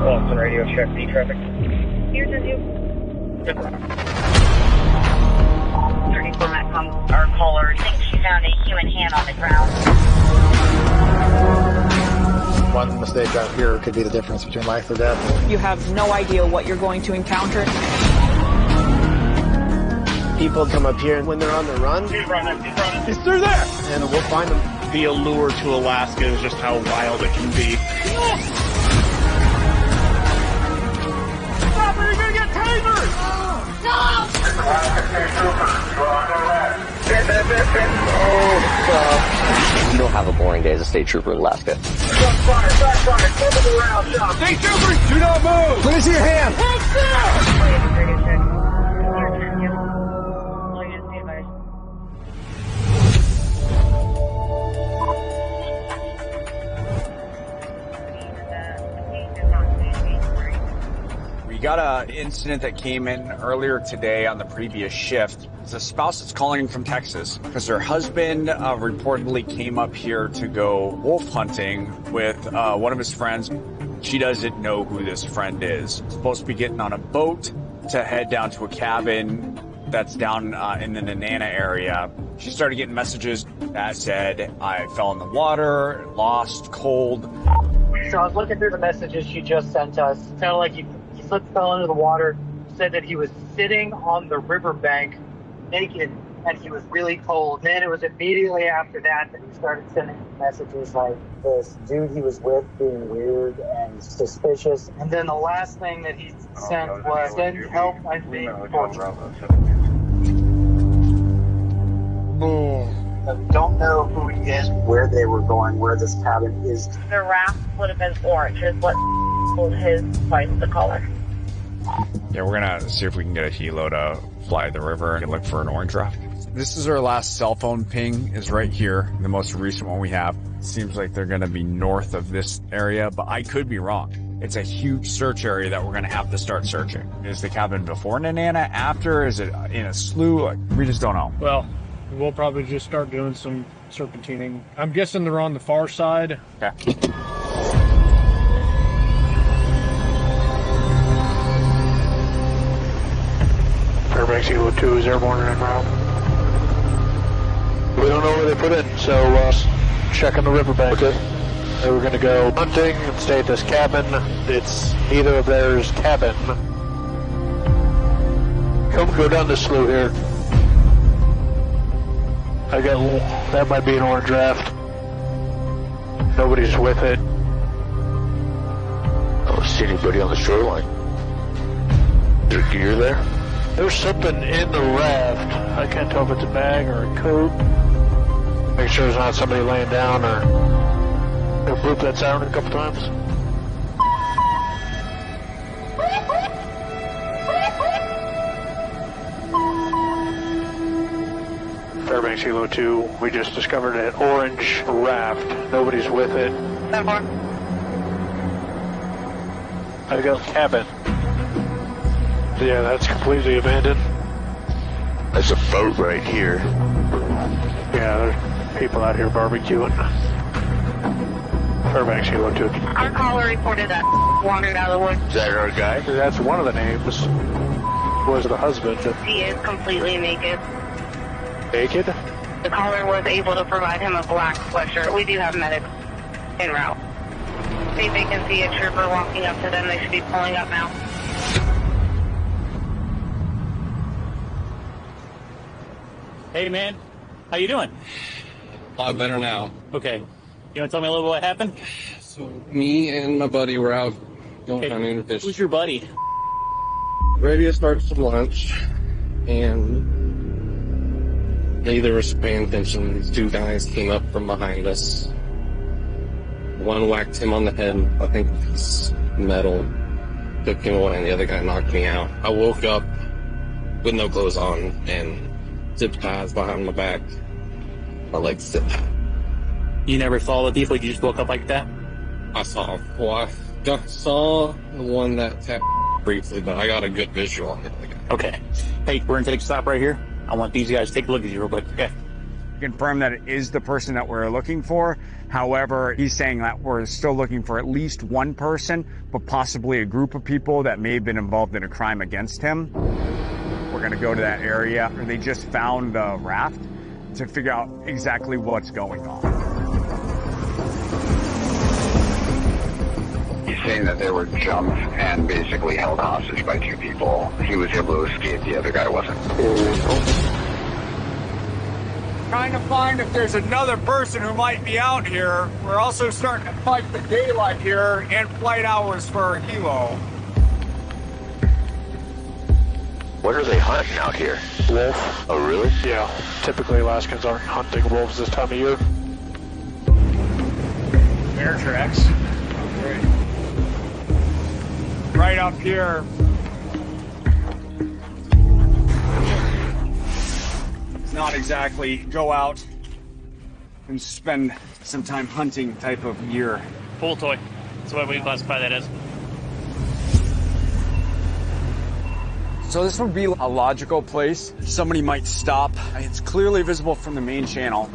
Boston radio check D traffic. Here's a new 34 Metcom, our caller thinks she found a human hand on the ground. One mistake out here could be the difference between life or death. You have no idea what you're going to encounter. People come up here when they're on the run. He's through there! And we'll find them. The allure to Alaska is just how wild it can be. Stop or you're gonna get tasered! No! You don't have a boring day as a state trooper in Alaska. State troopers, do not move! Raise your hand! We got an incident that came in earlier today on the previous shift. It's a spouse that's calling in from Texas because her husband reportedly came up here to go wolf hunting with one of his friends. She doesn't know who this friend is. Supposed to be getting on a boat to head down to a cabin that's down in the Nanana area. She started getting messages that said, I fell in the water, lost, cold. So I was looking through the messages she just sent us. Sounded like he fell into the water, said that he was sitting on the riverbank naked and he was really cold. Then it was immediately after that he started sending messages like this dude he was with being weird and suspicious. And then the last thing that he sent was, send help, I'm being tortured. I don't know who he is, where they were going, where this cabin is. The raft would have been orange, is what told his wife the color. Yeah, we're gonna see if we can get a helo to fly the river and look for an orange raft. This is our last cell phone ping, is right here, the most recent one we have. Seems like they're gonna be north of this area, but I could be wrong. It's a huge search area that we're gonna have to start searching. Is the cabin before Nanana, after? Is it in a slough? Like, we just don't know. Well, we'll probably just start doing some serpentining. I'm guessing they're on the far side. Okay. Fairbanks Eagle 2 is airborne and en route. We don't know where they put it, so checking the riverbank. Okay. They were going to go hunting and stay at this cabin. It's neither of theirs cabin. Come go down this slough here. That might be an orange raft. Nobody's with it. I don't see anybody on the shoreline. Is there gear there? There's something in the raft. I can't tell if it's a bag or a coat. Make sure there's not somebody laying down or bloop that siren a couple times. Fairbanks Helo 2, we just discovered an orange raft. Nobody's with it. I got cabin. Yeah, that's completely abandoned. There's a boat right here. Yeah, there's people out here barbecuing. Fairbanks Helo 2. Our caller reported that wandered out of the woods. Is that our guy? That's one of the names. Was the husband. He is completely naked. Naked? The caller was able to provide him a black sweatshirt. We do have medics en route. See if they can see a trooper walking up to them. They should be pulling up now. Hey man, how you doing? A lot better now. Okay. You want to tell me a little bit what happened? So me and my buddy were out going hunting and fishing. Who's your buddy? Ready to start some lunch, and Neither was paying attention. These two guys came up from behind us. One whacked him on the head, I think with his metal, took him away, and the other guy knocked me out. I woke up with no clothes on and zip ties behind my back. My legs zip tied. You never saw the people, you just woke up like that? I saw the one that tapped briefly, but I got a good visual on it. Okay. Hey, we're gonna take a stop right here. I want these guys to take a look at you real quick. Okay. Confirm that it is the person that we're looking for. However, he's saying that we're still looking for at least one person, but possibly a group of people that may have been involved in a crime against him. We're going to go to that area, and they just found the raft to figure out exactly what's going on. He's saying that they were jumped and basically held hostage by two people. He was able to escape, the other guy wasn't. Trying to find if there's another person who might be out here. We're also starting to fight the daylight here and flight hours for helo. What are they hunting out here? Wolf. Oh, really? Yeah. Typically, Alaskans aren't hunting wolves this time of year. Bear tracks. Great. Right up here. Not exactly go out and spend some time hunting type of year. Full toy. That's what we classify that as. So this would be a logical place. Somebody might stop. It's clearly visible from the main channel.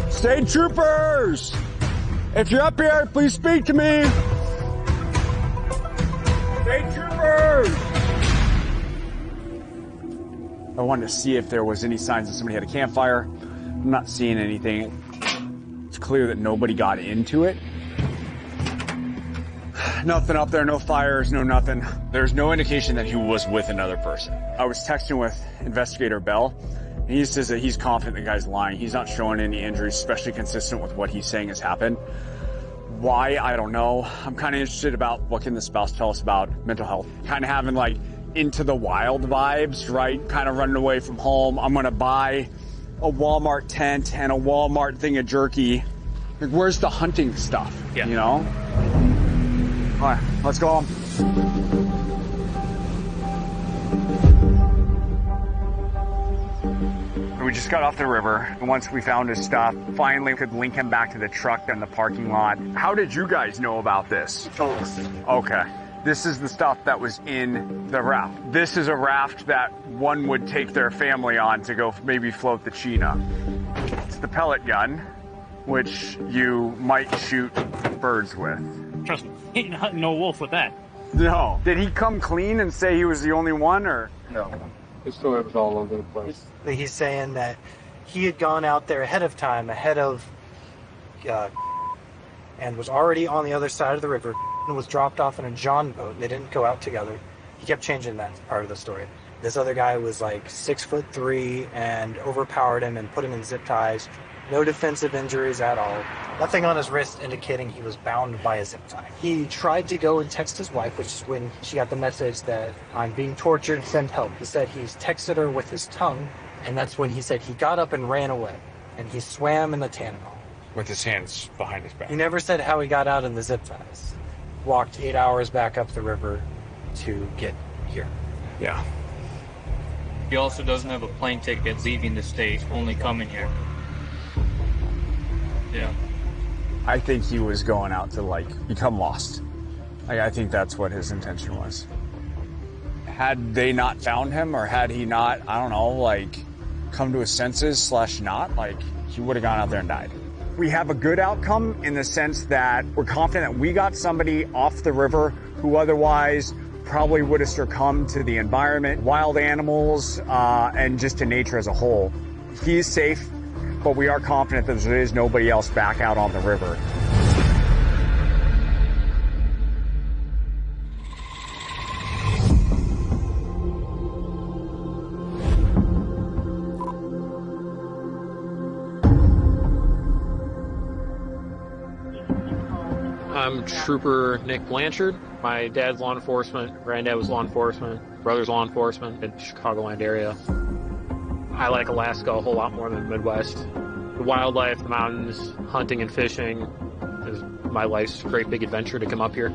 State troopers! If you're up here, please speak to me. State troopers! I wanted to see if there was any signs that somebody had a campfire. I'm not seeing anything. It's clear that nobody got into it. Nothing up there, no fires, no nothing. There's no indication that he was with another person. I was texting with Investigator Bell, and he says that he's confident the guy's lying. He's not showing any injuries, especially consistent with what he's saying has happened. Why, I don't know. I'm kind of interested about what can the spouse tell us about mental health. Kind of having like into the wild vibes, right? Kind of running away from home. I'm gonna buy a Walmart tent and a Walmart thing of jerky. Like, where's the hunting stuff? Yeah. You know? All right, let's go. We just got off the river, and once we found his stuff, finally could link him back to the truck in the parking lot. How did you guys know about this? Okay. This is the stuff that was in the raft. This is a raft that one would take their family on to go maybe float the Chena. It's the pellet gun, which you might shoot birds with. Trust me, ain't hunting no wolf with that. No. Did he come clean and say he was the only one, or? No. His story was all over the place. He's saying that he had gone out there ahead of time, ahead of, and was already on the other side of the river. Was dropped off in a John boat. They didn't go out together. He kept changing that part of the story. This other guy was like 6'3" and overpowered him and put him in zip ties. No defensive injuries at all. Nothing on his wrist indicating he was bound by a zip tie. He tried to go and text his wife, which is when she got the message that I'm being tortured, send help. He said he's texted her with his tongue, and that's when he said he got up and ran away. And he swam in the Tananol. With his hands behind his back. He never said how he got out in the zip ties. Walked 8 hours back up the river to get here. Yeah. He also doesn't have a plane ticket leaving the state, only coming here. Yeah. I think he was going out to, like, become lost. I think that's what his intention was. Had they not found him, or had he not, I don't know, like, come to his senses / not, like, he would have gone out there and died. We have a good outcome in the sense that we're confident that we got somebody off the river who otherwise probably would have succumbed to the environment, wild animals, and just to nature as a whole. He's safe, but we are confident that there is nobody else back out on the river. I'm Trooper Nick Blanchard. My dad's law enforcement, granddad was law enforcement, brother's law enforcement in the Chicagoland area. I like Alaska a whole lot more than the Midwest. The wildlife, the mountains, hunting and fishing is my life's great big adventure to come up here.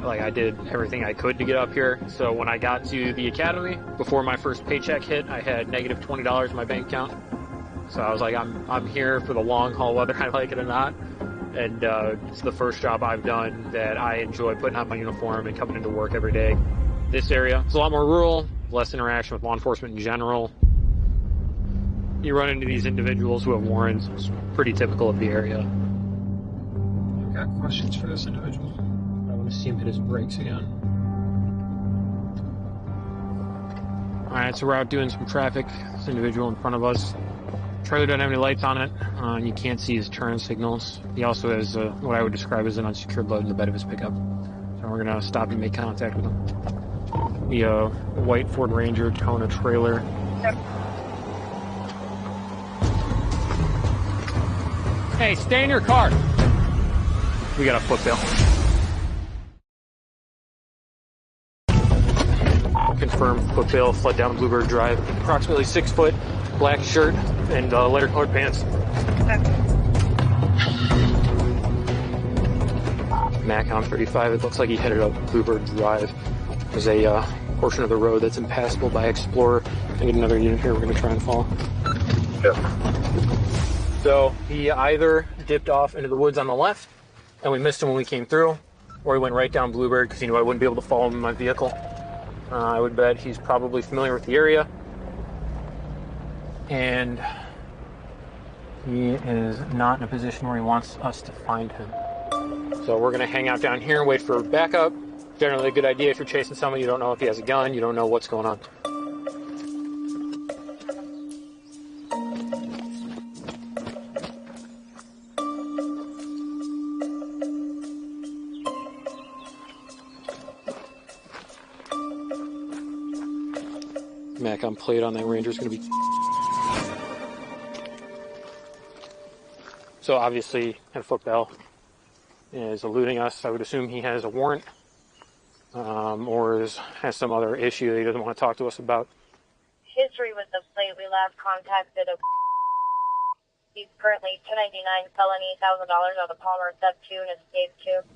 Like, I did everything I could to get up here. So when I got to the academy, before my first paycheck hit, I had negative $20 in my bank account. So I was like, I'm here for the long haul, whether I like it or not. And it's the first job I've done that I enjoy putting on my uniform and coming into work every day. This area is a lot more rural, less interaction with law enforcement in general. You run into these individuals who have warrants. It's pretty typical of the area. I've got questions for this individual. I want to see him hit his brakes again. Alright, so we're out doing some traffic. This individual in front of us. Trailer doesn't have any lights on it. You can't see his turn signals. He also has what I would describe as an unsecured load in the bed of his pickup. So we're going to stop and make contact with him. The white Ford Ranger towing a trailer. Hey, stay in your car. We got a foot bill. Confirmed foot bill, fled down Bluebird Drive. Approximately 6 foot, black shirt, and lighter colored pants. Mac on 35, it looks like he headed up Bluebird Drive. There's a portion of the road that's impassable by Explorer. I get another unit here we're going to try and follow. Yep. So he either dipped off into the woods on the left, and we missed him when we came through, or he went right down Bluebird because he knew I wouldn't be able to follow him in my vehicle. I would bet he's probably familiar with the area. And he is not in a position where he wants us to find him. So we're going to hang out down here and wait for backup. Generally a good idea if you're chasing someone, you don't know if he has a gun, you don't know what's going on. Mac on plate on that Ranger is going to be... So obviously, at Footbell is eluding us. I would assume he has a warrant, or has some other issue that he doesn't want to talk to us about. History with the plate, we last contacted a... He's currently 299 felony, $1,000 on the Palmer, step 2, and escape 2.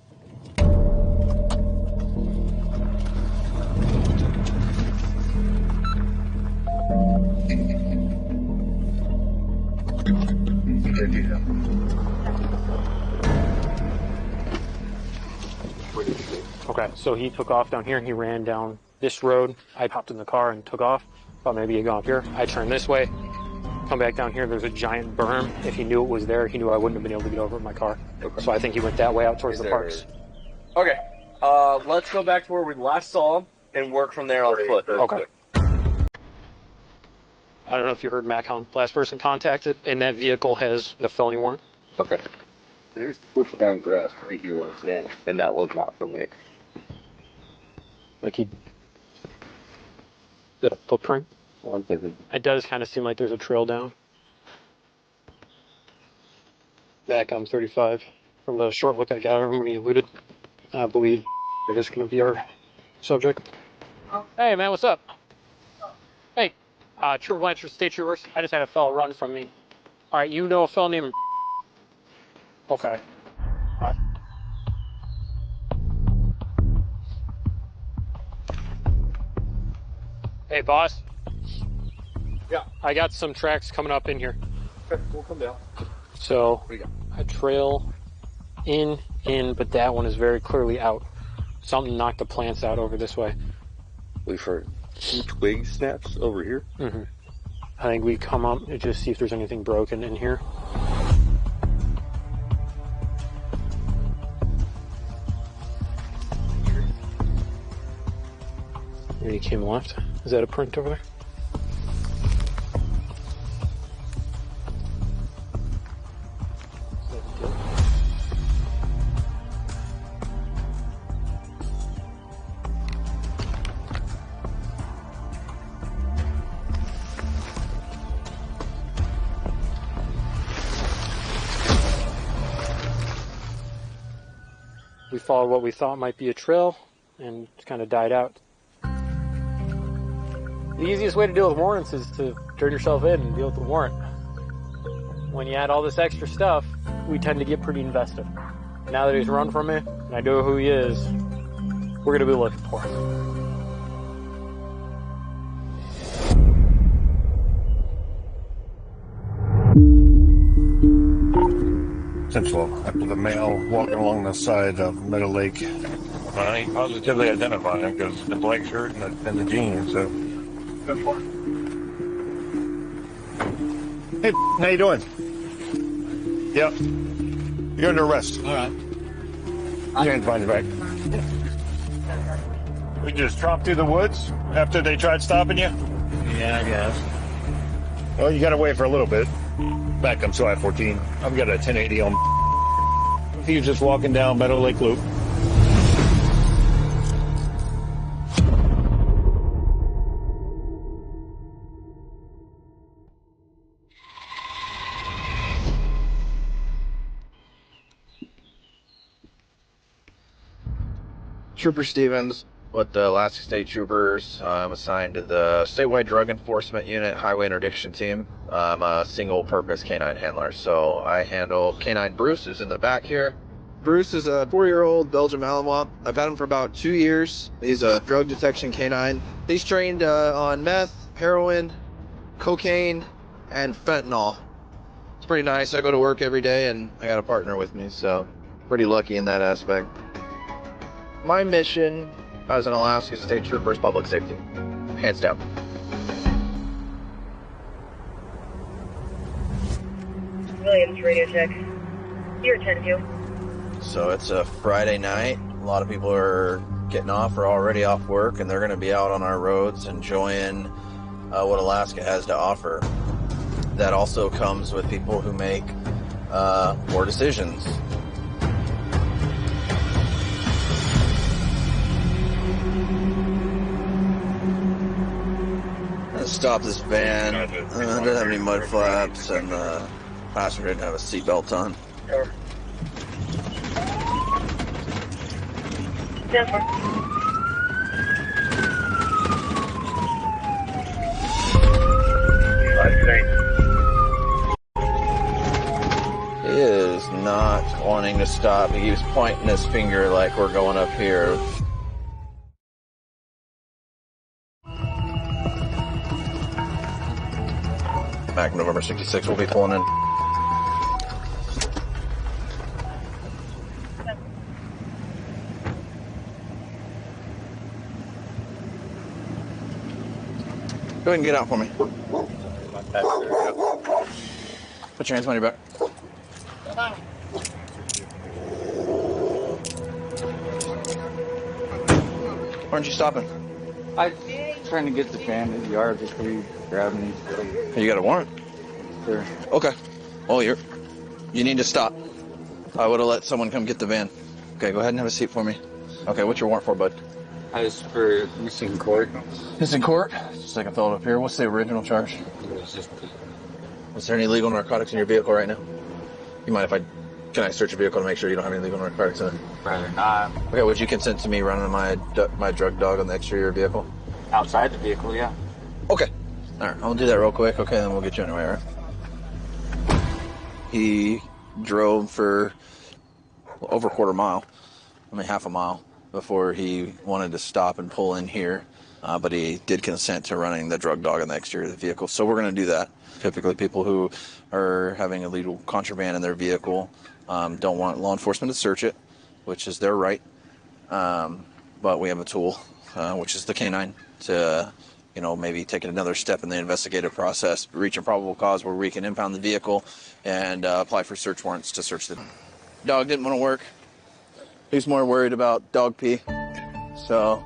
Okay, so he took off down here and he ran down this road. I hopped in the car and took off. Thought maybe he'd go up here. I turned this way, come back down here. There's a giant berm. If he knew it was there, he knew I wouldn't have been able to get over in my car. Okay. So I think he went that way out towards the parks. Okay, let's go back to where we last saw him and work from there on foot. Okay. I don't know if you heard Manhunt. Last person contacted, and that vehicle has the felony warrant. Okay. There's pushing down grass right here where it's in, and that was not for me. Like he did a footprint? Well, I'm thinking. It does kind of seem like there's a trail down. Back on 35. From the short look I got of him when he eluded, I believe it is going to be our subject. Hey man, what's up? Hey, Trooper Blanchard, State Troopers. I just had a fellow run from me. Alright, you know a fellow named... Okay. Alright. Hey, boss. Yeah. I got some tracks coming up in here. Okay, we'll come down. So, What do you got? a trail in, but that one is very clearly out. Something knocked the plants out over this way. We've heard some twig snaps over here. Mm-hmm. I think we come up and just see if there's anything broken in here. Maybe he came left. Is that a print over there? We followed what we thought might be a trail and it kind of died out. The easiest way to deal with warrants is to turn yourself in and deal with the warrant. When you add all this extra stuff, we tend to get pretty invested. Now that he's run from me, and I know who he is, we're going to be looking for him. Central, after the male walking along the side of Meadow Lake. I positively identify him because the black shirt and the jeans. So. Hey, how you doing? Yep. You're under arrest. All right. I'm going to find you back. We just tromped through the woods after they tried stopping you? Yeah, I guess. Well, you got to wait for a little bit. Back on I-14. I've got a 1080 on. He was just walking down Meadow Lake Loop. Trooper Stevens with the Alaska State Troopers. I'm assigned to the Statewide Drug Enforcement Unit Highway Interdiction Team. I'm a single-purpose canine handler, so I handle canine Bruce, who's in the back here. Bruce is a 4-year-old Belgian Malinois. I've had him for about 2 years. He's a drug detection canine. He's trained on meth, heroin, cocaine, and fentanyl. It's pretty nice. I go to work every day, and I got a partner with me, so pretty lucky in that aspect. My mission as an Alaska State Trooper is public safety, hands down. Williams, radio check. You're 10-2. So it's a Friday night. A lot of people are getting off or already off work, and they're going to be out on our roads enjoying what Alaska has to offer. That also comes with people who make poor decisions. Stop this van. I didn't have any mud flaps, and the passenger didn't have a seatbelt on. He is not wanting to stop. He keeps pointing his finger like we're going up here. Back November 66, we'll be pulling in. Go ahead and get out for me. Put your hands on your back. Why aren't you stopping? I'm trying to get the van in the yard before you grab me. You got a warrant? Sure. Okay. Well, you need to stop. I would have let someone come get the van. Okay, go ahead and have a seat for me. Okay, what's your warrant for, bud? I was for missing court. Missing court? Just like I filled up here. What's the original charge? Is there any illegal narcotics in your vehicle right now? You mind if can I search your vehicle to make sure you don't have any illegal narcotics in it? Rather not. Okay, would you consent to me running my drug dog on the exterior of your vehicle? Outside the vehicle, yeah. Okay. All right, I'll do that real quick. Okay, then we'll get you anyway, all right? He drove for over a quarter mile, half a mile, before he wanted to stop and pull in here. But he did consent to running the drug dog on the exterior of the vehicle. So we're going to do that. Typically, people who are having illegal contraband in their vehicle don't want law enforcement to search it, which is their right. But we have a tool, which is the canine, to maybe take another step in the investigative process, reach a probable cause where we can impound the vehicle and apply for search warrants to search the dog. Didn't want to work. He's more worried about dog pee. So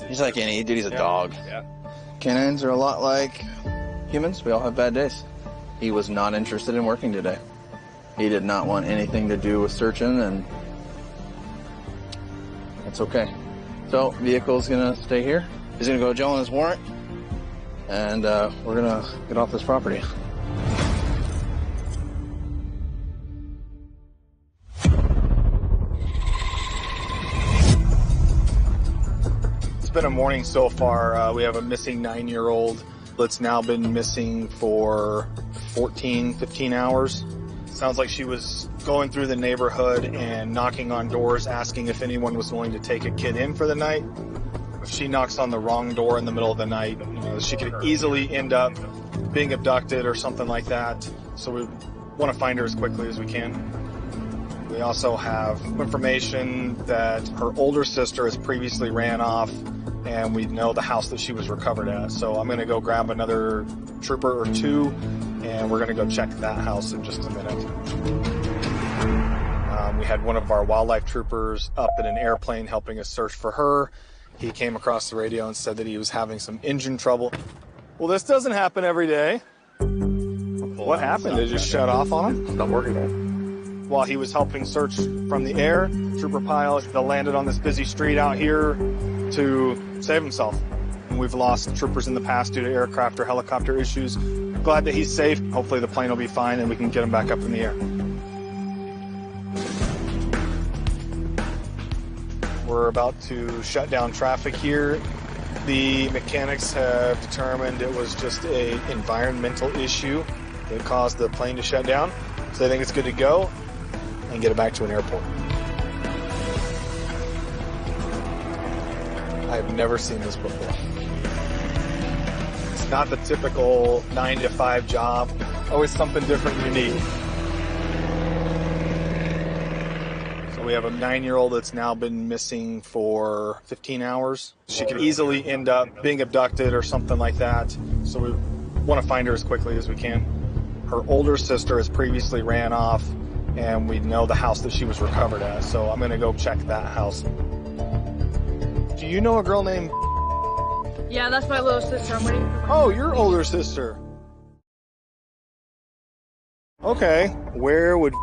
he's like any dude. He's a dog. Yeah. Canines are a lot like humans. We all have bad days. He was not interested in working today. He did not want anything to do with searching, and that's okay. So vehicle's gonna stay here. He's gonna go to jail on his warrant, and we're gonna get off this property. been a morning so far. We have a missing 9-year-old that's now been missing for 15 hours. Sounds like she was going through the neighborhood and knocking on doors, asking if anyone was willing to take a kid in for the night. If she knocks on the wrong door in the middle of the night, she could easily end up being abducted or something like that. So we want to find her as quickly as we can. We also have information that her older sister has previously ran off, and we know the house that she was recovered at. So I'm going to go grab another trooper or two, and we're going to go check that house in just a minute. We had one of our wildlife troopers up in an airplane helping us search for her. He came across the radio and said that he was having some engine trouble. Well, this doesn't happen every day. What happened? Did it just shut off on him? It's not working now. While he was helping search from the air, Trooper Pyle landed on this busy street out here to save himself. And we've lost troopers in the past due to aircraft or helicopter issues. Glad that he's safe. Hopefully the plane will be fine and we can get him back up in the air. We're about to shut down traffic here. The mechanics have determined it was just an environmental issue that caused the plane to shut down. So they think it's good to go and get it back to an airport. I've never seen this before. It's not the typical 9-to-5 job. Always something different and unique. So we have a 9-year-old that's now been missing for 15 hours. She could easily end up being abducted or something like that. So we want to find her as quickly as we can. Her older sister has previously ran off, and we know the house that she was recovered at. So I'm going to go check that house. Do you know a girl named... Yeah, that's my little sister. I'm waiting for her. Oh, your older sister. Okay. Where would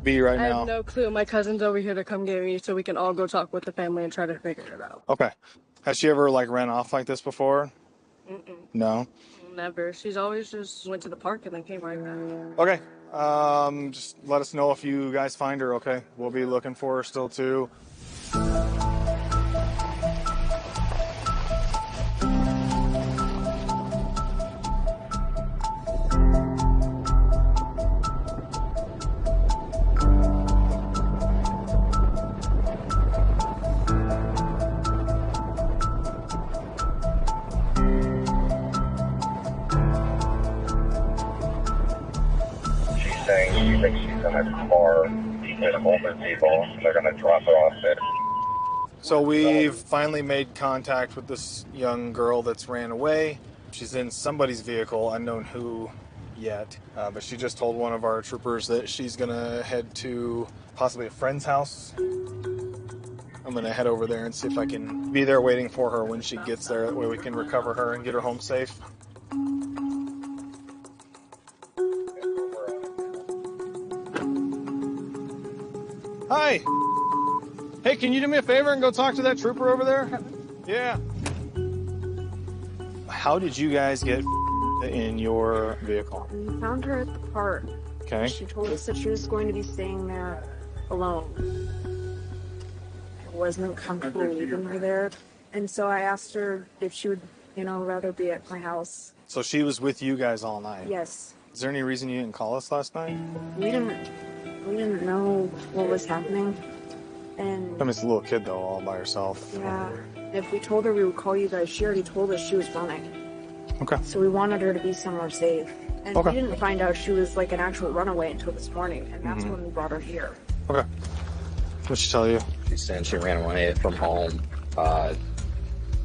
be right I now? have no clue. My cousin's over here to come get me so we can all go talk with the family and try to figure it out. Okay. Has she ever, ran off like this before? Mm-mm. No? Never. She's always just went to the park and then came right back. Okay. Just let us know if you guys find her, okay? We'll be looking for her still, too. Saying she thinks she's in a car in Holman Depot. They're going to drop her off there. So we've finally made contact with this young girl that's ran away. She's in somebody's vehicle, unknown who yet, but she just told one of our troopers that she's going to head to possibly a friend's house. I'm going to head over there and see if I can be there waiting for her when she gets there. That way we can recover her and get her home safe. Hi. Hey, can you do me a favor and go talk to that trooper over there? Yeah. How did you guys get in your vehicle? We found her at the park. Okay. She told us that she was going to be staying there alone. I wasn't comfortable leaving her there. And so I asked her if she would, rather be at my house. So she was with you guys all night? Yes. Is there any reason you didn't call us last night? We didn't know what was happening. And I mean, it's a little kid, though, all by herself. yeah, if we told her we would call you guys, she already told us she was running. Okay. So we wanted her to be somewhere safe. And Okay. we didn't find out she was an actual runaway until this morning, and that's when we brought her here. Okay. What'd she tell you? She said she ran away from home,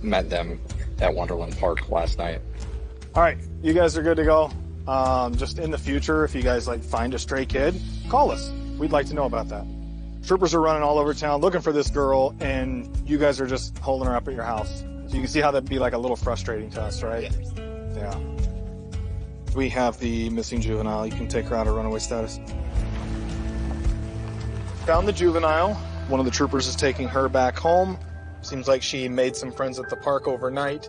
met them at Wonderland Park last night. All right, you guys are good to go. Just in the future, if you guys find a stray kid, call us. We'd like to know about that. Troopers are running all over town looking for this girl, and you guys are just holding her up at your house. So you can see how that'd be a little frustrating to us, right? Yeah. We have the missing juvenile. You can take her out of runaway status. Found the juvenile. One of the troopers is taking her back home. Seems like she made some friends at the park overnight,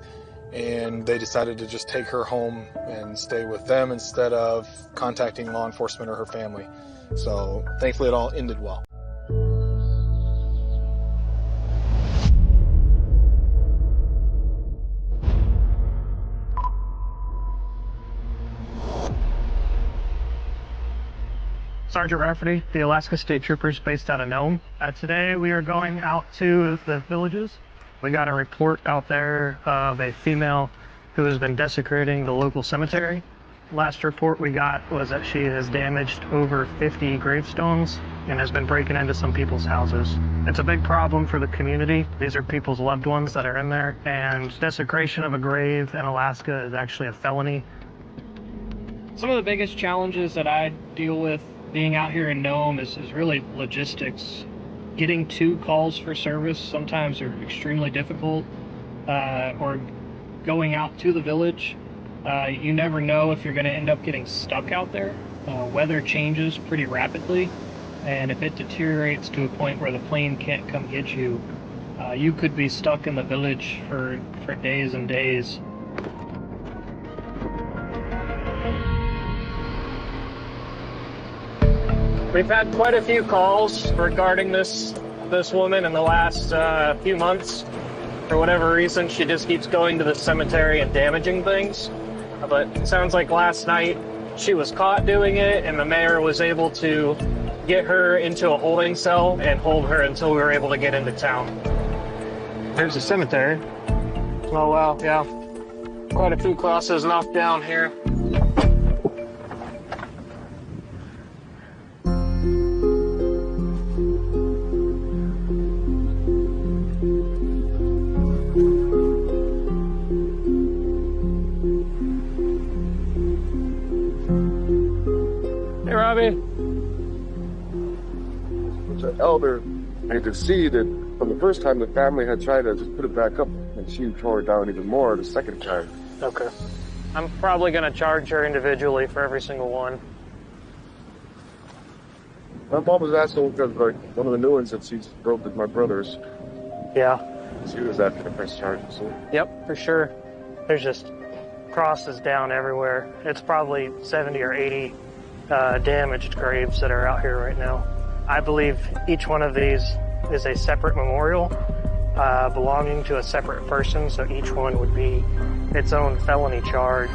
and they decided to just take her home and stay with them instead of contacting law enforcement or her family. So thankfully it all ended well. Sergeant Rafferty, the Alaska State Troopers based out of Nome. Today we are going out to the villages. We got a report out there of a female who has been desecrating the local cemetery. Last report we got was that she has damaged over 50 gravestones and has been breaking into some people's houses. It's a big problem for the community. These are people's loved ones that are in there, and desecration of a grave in Alaska is actually a felony. Some of the biggest challenges that I deal with being out here in Nome is really logistics. Getting to calls for service sometimes are extremely difficult, or going out to the village. You never know if you're going to end up getting stuck out there. Weather changes pretty rapidly, and if it deteriorates to a point where the plane can't come get you, you could be stuck in the village for days and days. We've had quite a few calls regarding this woman in the last few months. For whatever reason, she just keeps going to the cemetery and damaging things. But it sounds like last night she was caught doing it, and the mayor was able to get her into a holding cell and hold her until we were able to get into town. There's the cemetery. Oh wow, yeah. Quite a few crosses knocked down here. Hey, Robbie. As an elder, I could see that from the first time the family had tried to just put it back up, and she tore it down even more the second time. Okay. I'm probably going to charge her individually for every single one. My mom was asking because, like, one of the new ones that she's broke with my brother's. Yeah. She was after the press charges. So. Yep, for sure. There's just crosses down everywhere. It's probably 70 or 80 damaged graves that are out here right now. I believe each one of these is a separate memorial belonging to a separate person, so each one would be its own felony charge.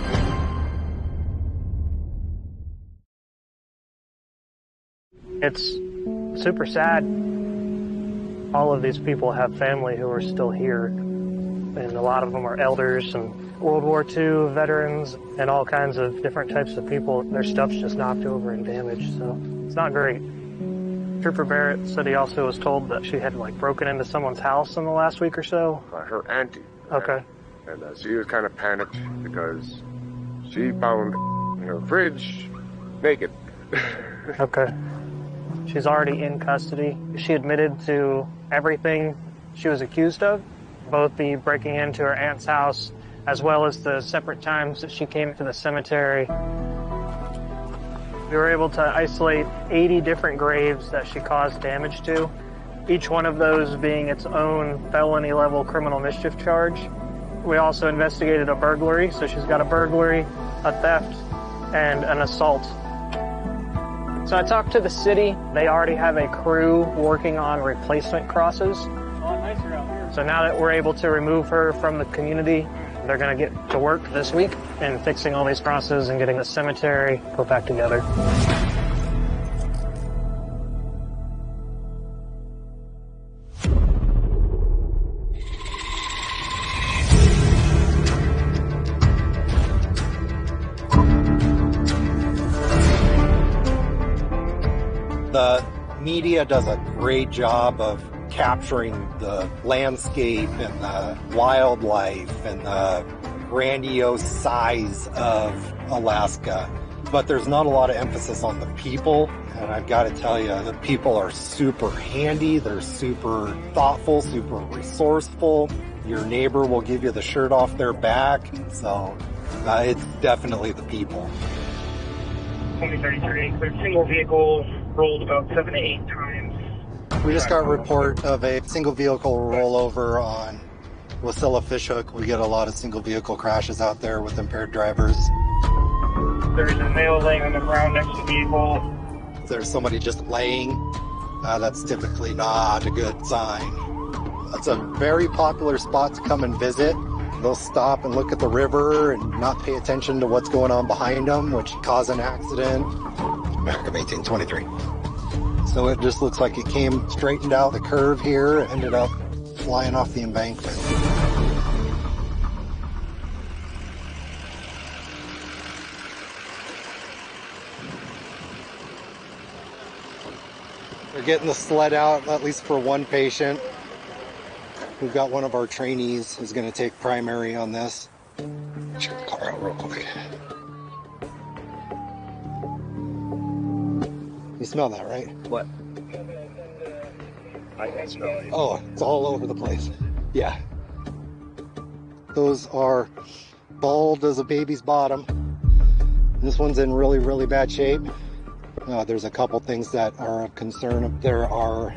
It's super sad. All of these people have family who are still here, and a lot of them are elders and World War II veterans and all kinds of different types of people. Their stuff's just knocked over and damaged, so it's not great. Trooper Barrett said he also was told that she had broken into someone's house in the last week or so. Her auntie. Okay. And she was kind of panicked because she found in her fridge naked. Okay. She's already in custody. She admitted to everything she was accused of, both the breaking into her aunt's house as well as the separate times that she came to the cemetery. We were able to isolate 80 different graves that she caused damage to, each one of those being its own felony level criminal mischief charge. We also investigated a burglary, so she's got a burglary, a theft, and an assault. So I talked to the city. They already have a crew working on replacement crosses. So now that we're able to remove her from the community, they're going to get to work this week in fixing all these crosses and getting the cemetery put back together. The media does a great job of capturing the landscape and the wildlife and the grandiose size of Alaska. But there's not a lot of emphasis on the people. And I've got to tell you, the people are super handy. They're super thoughtful, super resourceful. Your neighbor will give you the shirt off their back. So it's definitely the people. 2033, there's single vehicle rolled about 7 to 8 times. We just got a report of a single vehicle rollover on Wasilla Fishhook. We get a lot of single vehicle crashes out there with impaired drivers. There's a male laying on the ground next to the vehicle. If there's somebody just laying, that's typically not a good sign. It's a very popular spot to come and visit. They'll stop and look at the river and not pay attention to what's going on behind them, which can cause an accident. back of 1823. So it just looks like it came straightened out the curve here, ended up flying off the embankment. They're getting the sled out, at least for one patient. We've got one of our trainees who's going to take primary on this. Check the car out real quick. You smell that, right? What? I can smell it. Oh, it's all over the place. Yeah. Those are bald as a baby's bottom. This one's in really, really bad shape. There's a couple things that are of concern. There are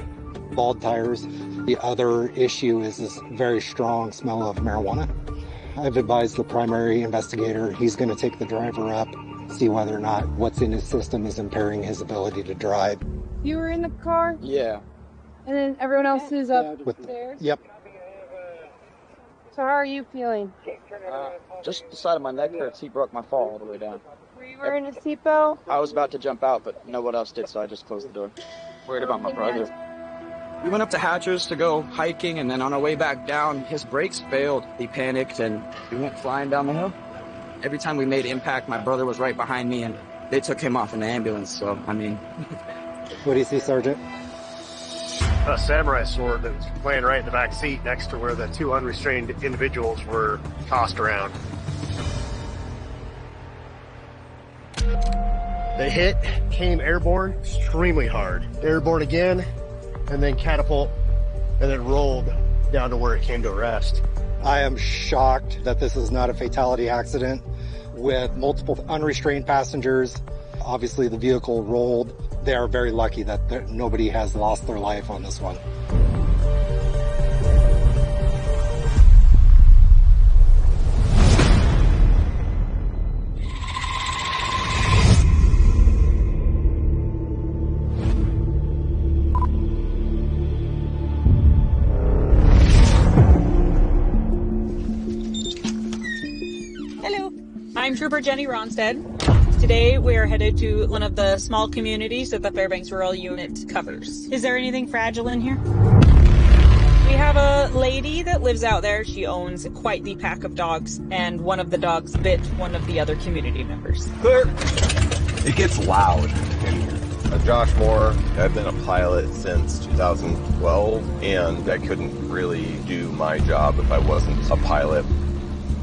bald tires. The other issue is this very strong smell of marijuana. I've advised the primary investigator, he's going to take the driver up, see whether or not what's in his system is impairing his ability to drive. You were in the car? Yeah. And then everyone else is up there? Yep. So how are you feeling? Just the side of my neck hurts. He broke my fall all the way down. Were you wearing a seatbelt? I was about to jump out, but no one else did, so I just closed the door. Worried about my brother. We went up to Hatcher's to go hiking, and then on our way back down, his brakes failed. He panicked, and we went flying down the hill. Every time we made impact, my brother was right behind me, and they took him off in the ambulance, so, I mean... What do you see, Sergeant? A samurai sword that was laying right in the back seat next to where the two unrestrained individuals were tossed around. The hit came airborne extremely hard. Airborne again, and then catapult, and then rolled down to where it came to rest. I am shocked that this is not a fatality accident with multiple unrestrained passengers. Obviously the vehicle rolled. They are very lucky that nobody has lost their life on this one. Hello, I'm Trooper Jenny Ronstead. Today we are headed to one of the small communities that the Fairbanks Rural Unit covers. Is there anything fragile in here? We have a lady that lives out there. She owns quite the pack of dogs, and one of the dogs bit one of the other community members. Clear. It gets loud in here. Josh Moore, I've been a pilot since 2012, and I couldn't really do my job if I wasn't a pilot.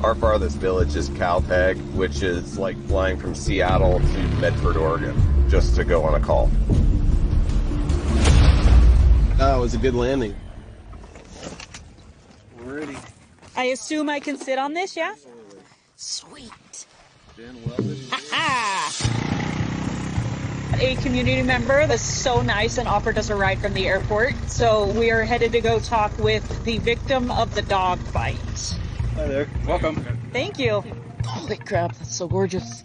Our farthest village is Caltag, which is like flying from Seattle to Medford, Oregon, just to go on a call. It was a good landing. Ready. I assume I can sit on this, yeah? Sweet. A community member that's so nice and offered us a ride from the airport. So we are headed to go talk with the victim of the dog fight. Hi there. Welcome. Thank you. Holy crap, that's so gorgeous.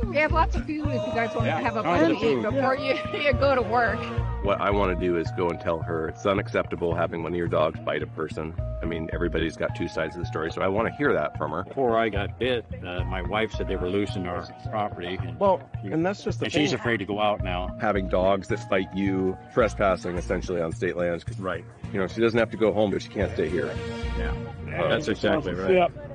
We have lots of food if you guys want to have a tons of barbecue food. before you go to work. What I want to do is go and tell her it's unacceptable having one of your dogs bite a person. I mean, everybody's got two sides of the story, so I want to hear that from her. Before I got bit, my wife said they were loosing our property. And that's just the and thing. she's afraid to go out now. Having dogs that fight you, trespassing essentially on state lands. Right. You know, she doesn't have to go home, but she can't stay here. Yeah, that's exactly right. Yep.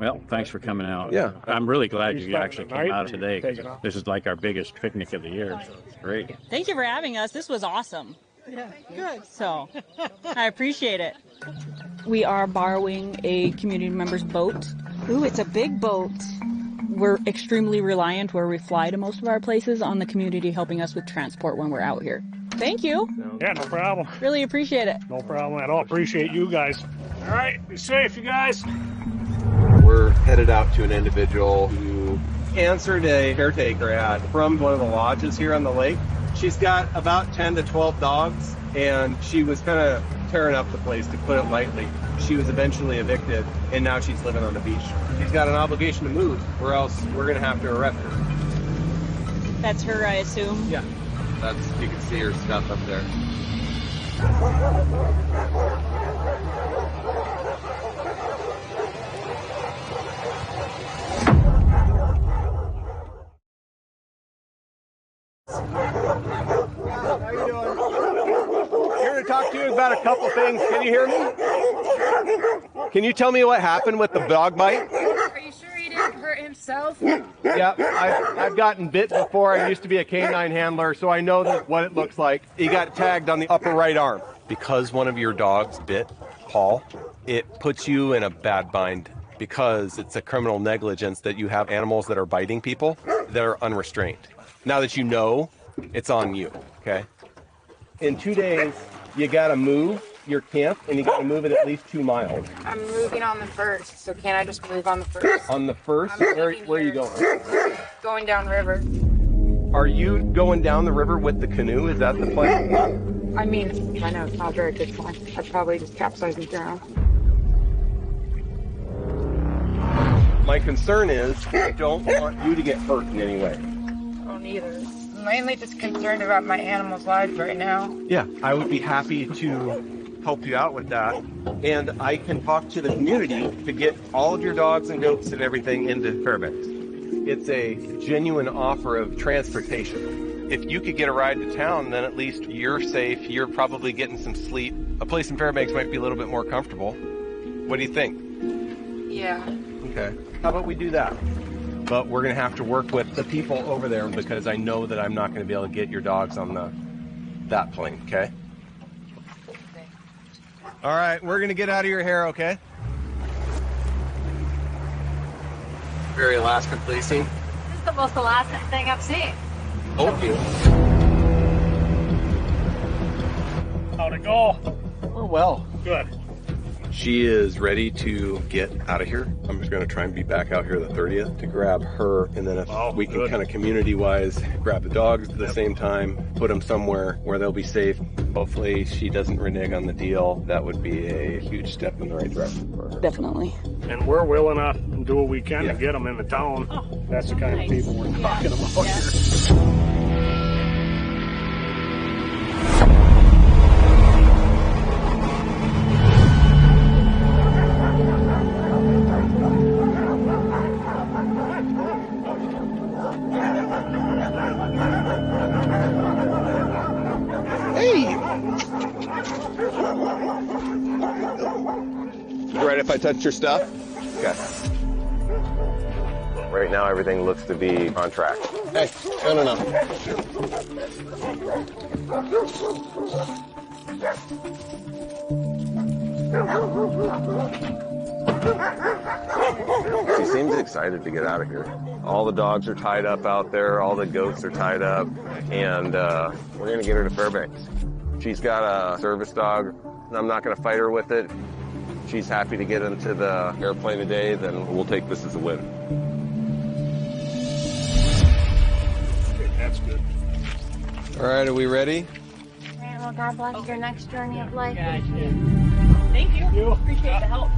Well, thanks for coming out. Yeah. I'm really glad You you spent actually the came night out today. 'Cause taking off. This is like our biggest picnic of the year. So it's great. Thank you for having us. This was awesome. Yeah, good. So I appreciate it. We are borrowing a community member's boat. Ooh, it's a big boat. We're extremely reliant where we fly to most of our places on the community helping us with transport when we're out here. Thank you. Yeah, no problem. Really appreciate it. No problem at all. Appreciate you guys. All right, be safe, you guys. We're headed out to an individual who answered a caretaker ad from one of the lodges here on the lake. She's got about 10 to 12 dogs, and she was kind of tearing up the place, to put it lightly. She was eventually evicted, and now she's living on the beach. She's got an obligation to move, or else we're going to have to arrest her. That's her, I assume. Yeah, you can see her stuff up there. you hear me? Can you tell me what happened with the dog bite? Are you sure he didn't hurt himself? Yeah, I've gotten bit before. I used to be a canine handler, so I know what it looks like. He got tagged on the upper right arm. Because one of your dogs bit Paul, it puts you in a bad bind because it's a criminal negligence that you have animals that are biting people that are unrestrained. Now that you know, it's on you, okay? In 2 days, you gotta move your camp, and you gotta move it at least 2 miles. I'm moving on the 1st, so can't I just move on the 1st? On the 1st? Where are you going? Going down river. Are you going down the river with the canoe? Is that the plan? I mean, I know it's not a very good plan. I'd probably just capsize and drown. My concern is I don't want you to get hurt in any way. I don't either. I'm mainly just concerned about my animals' lives right now. Yeah, I would be happy to help you out with that. And I can talk to the community to get all of your dogs and goats and everything into Fairbanks. It's a genuine offer of transportation. If you could get a ride to town, then at least you're safe. You're probably getting some sleep. A place in Fairbanks might be a little bit more comfortable. What do you think? Yeah. Okay. How about we do that? But we're going to have to work with the people over there because I know that I'm not going to be able to get your dogs on that plane, okay? All right, we're going to get out of your hair, okay? Very Alaskan policing. This is the most Alaskan thing I've seen. Thank you. How'd it go? We're well. Good. She is ready to get out of here. I'm just going to try and be back out here the 30th to grab her, and then if we can kind of community-wise grab the dogs at the same time, put them somewhere where they'll be safe. Hopefully she doesn't renege on the deal. That would be a huge step in the right direction for her. Definitely. And we're willing to do what we can to get them into town. That's the kind of people we're talking about here. You right if I touch your stuff? Okay. Right now, everything looks to be on track. Hey, no. She seems excited to get out of here. All the dogs are tied up out there. All the goats are tied up. And we're going to get her to Fairbanks. She's got a service dog, and I'm not going to fight her with it. She's happy to get into the airplane today, then we'll take this as a win. That's good. All right, are we ready? Man, well, God bless your next journey of life. Thank you. Appreciate the help.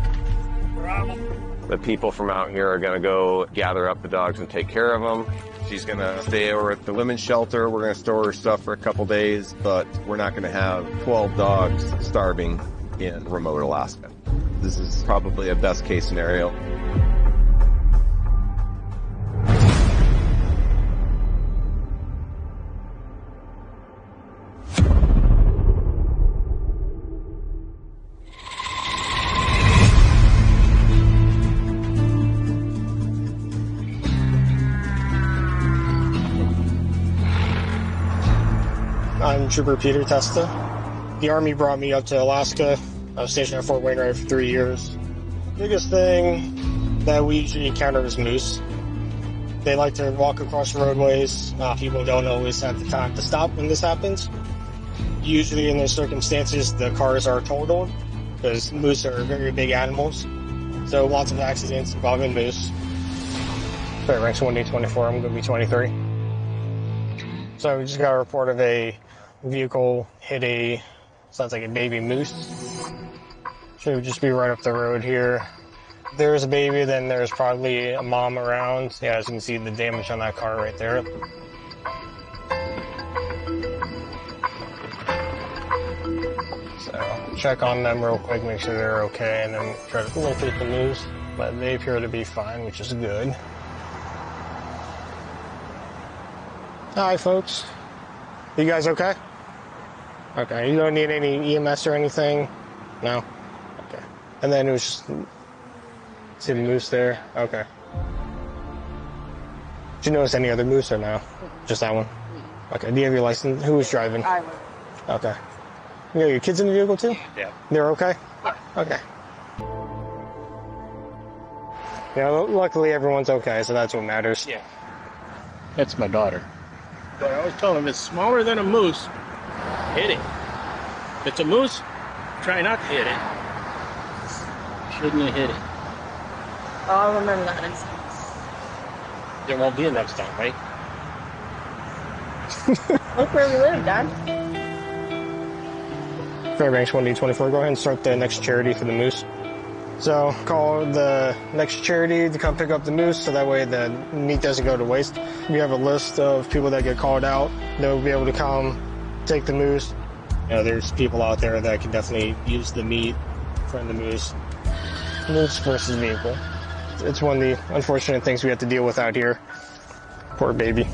The people from out here are going to go gather up the dogs and take care of them. She's going to stay over at the women's shelter. We're going to store her stuff for a couple days, but we're not going to have 12 dogs starving in remote Alaska. This is probably a best case scenario. I'm Trooper Peter Testa. The Army brought me up to Alaska. I was stationed at Fort Wainwright for 3 years. Biggest thing that we usually encounter is moose. They like to walk across roadways. People don't always have the time to stop when this happens. Usually in those circumstances, the cars are totaled because moose are very big animals. So lots of accidents involving moose. Fairbanks 1D24, I'm going to be 23. So we just got a report of a vehicle hit sounds like a baby moose. Should just be right up the road here. If there's a baby, then there's probably a mom around. Yeah, as you can see the damage on that car right there. So check on them real quick, make sure they're okay, and then try to locate the moose. But they appear to be fine, which is good. Hi, folks. You guys okay? Okay, you don't need any EMS or anything? No? Okay. And then it was just... See the moose there? Okay. Did you notice any other moose or no? Just that one? Okay. Do you have your license? Who was driving? I was. Okay. You got your kids in the vehicle too? Yeah. They're okay? Yeah. Okay. Yeah, luckily everyone's okay, so that's what matters. Yeah. That's my daughter. But I always told him, it's smaller than a moose. Hit it. If it's a moose, try not to hit it. Shouldn't have hit it. Oh, I'll remember that next time. There won't be a next time, right? Look where we live, Dad. Fairbanks 1D24, go ahead and start the next charity for the moose. So call the next charity to come pick up the moose so that way the meat doesn't go to waste. We have a list of people that get called out. They'll be able to come take the moose. You know, there's people out there that can definitely use the meat from the moose. Moose versus vehicle. It's one of the unfortunate things we have to deal with out here. Poor baby.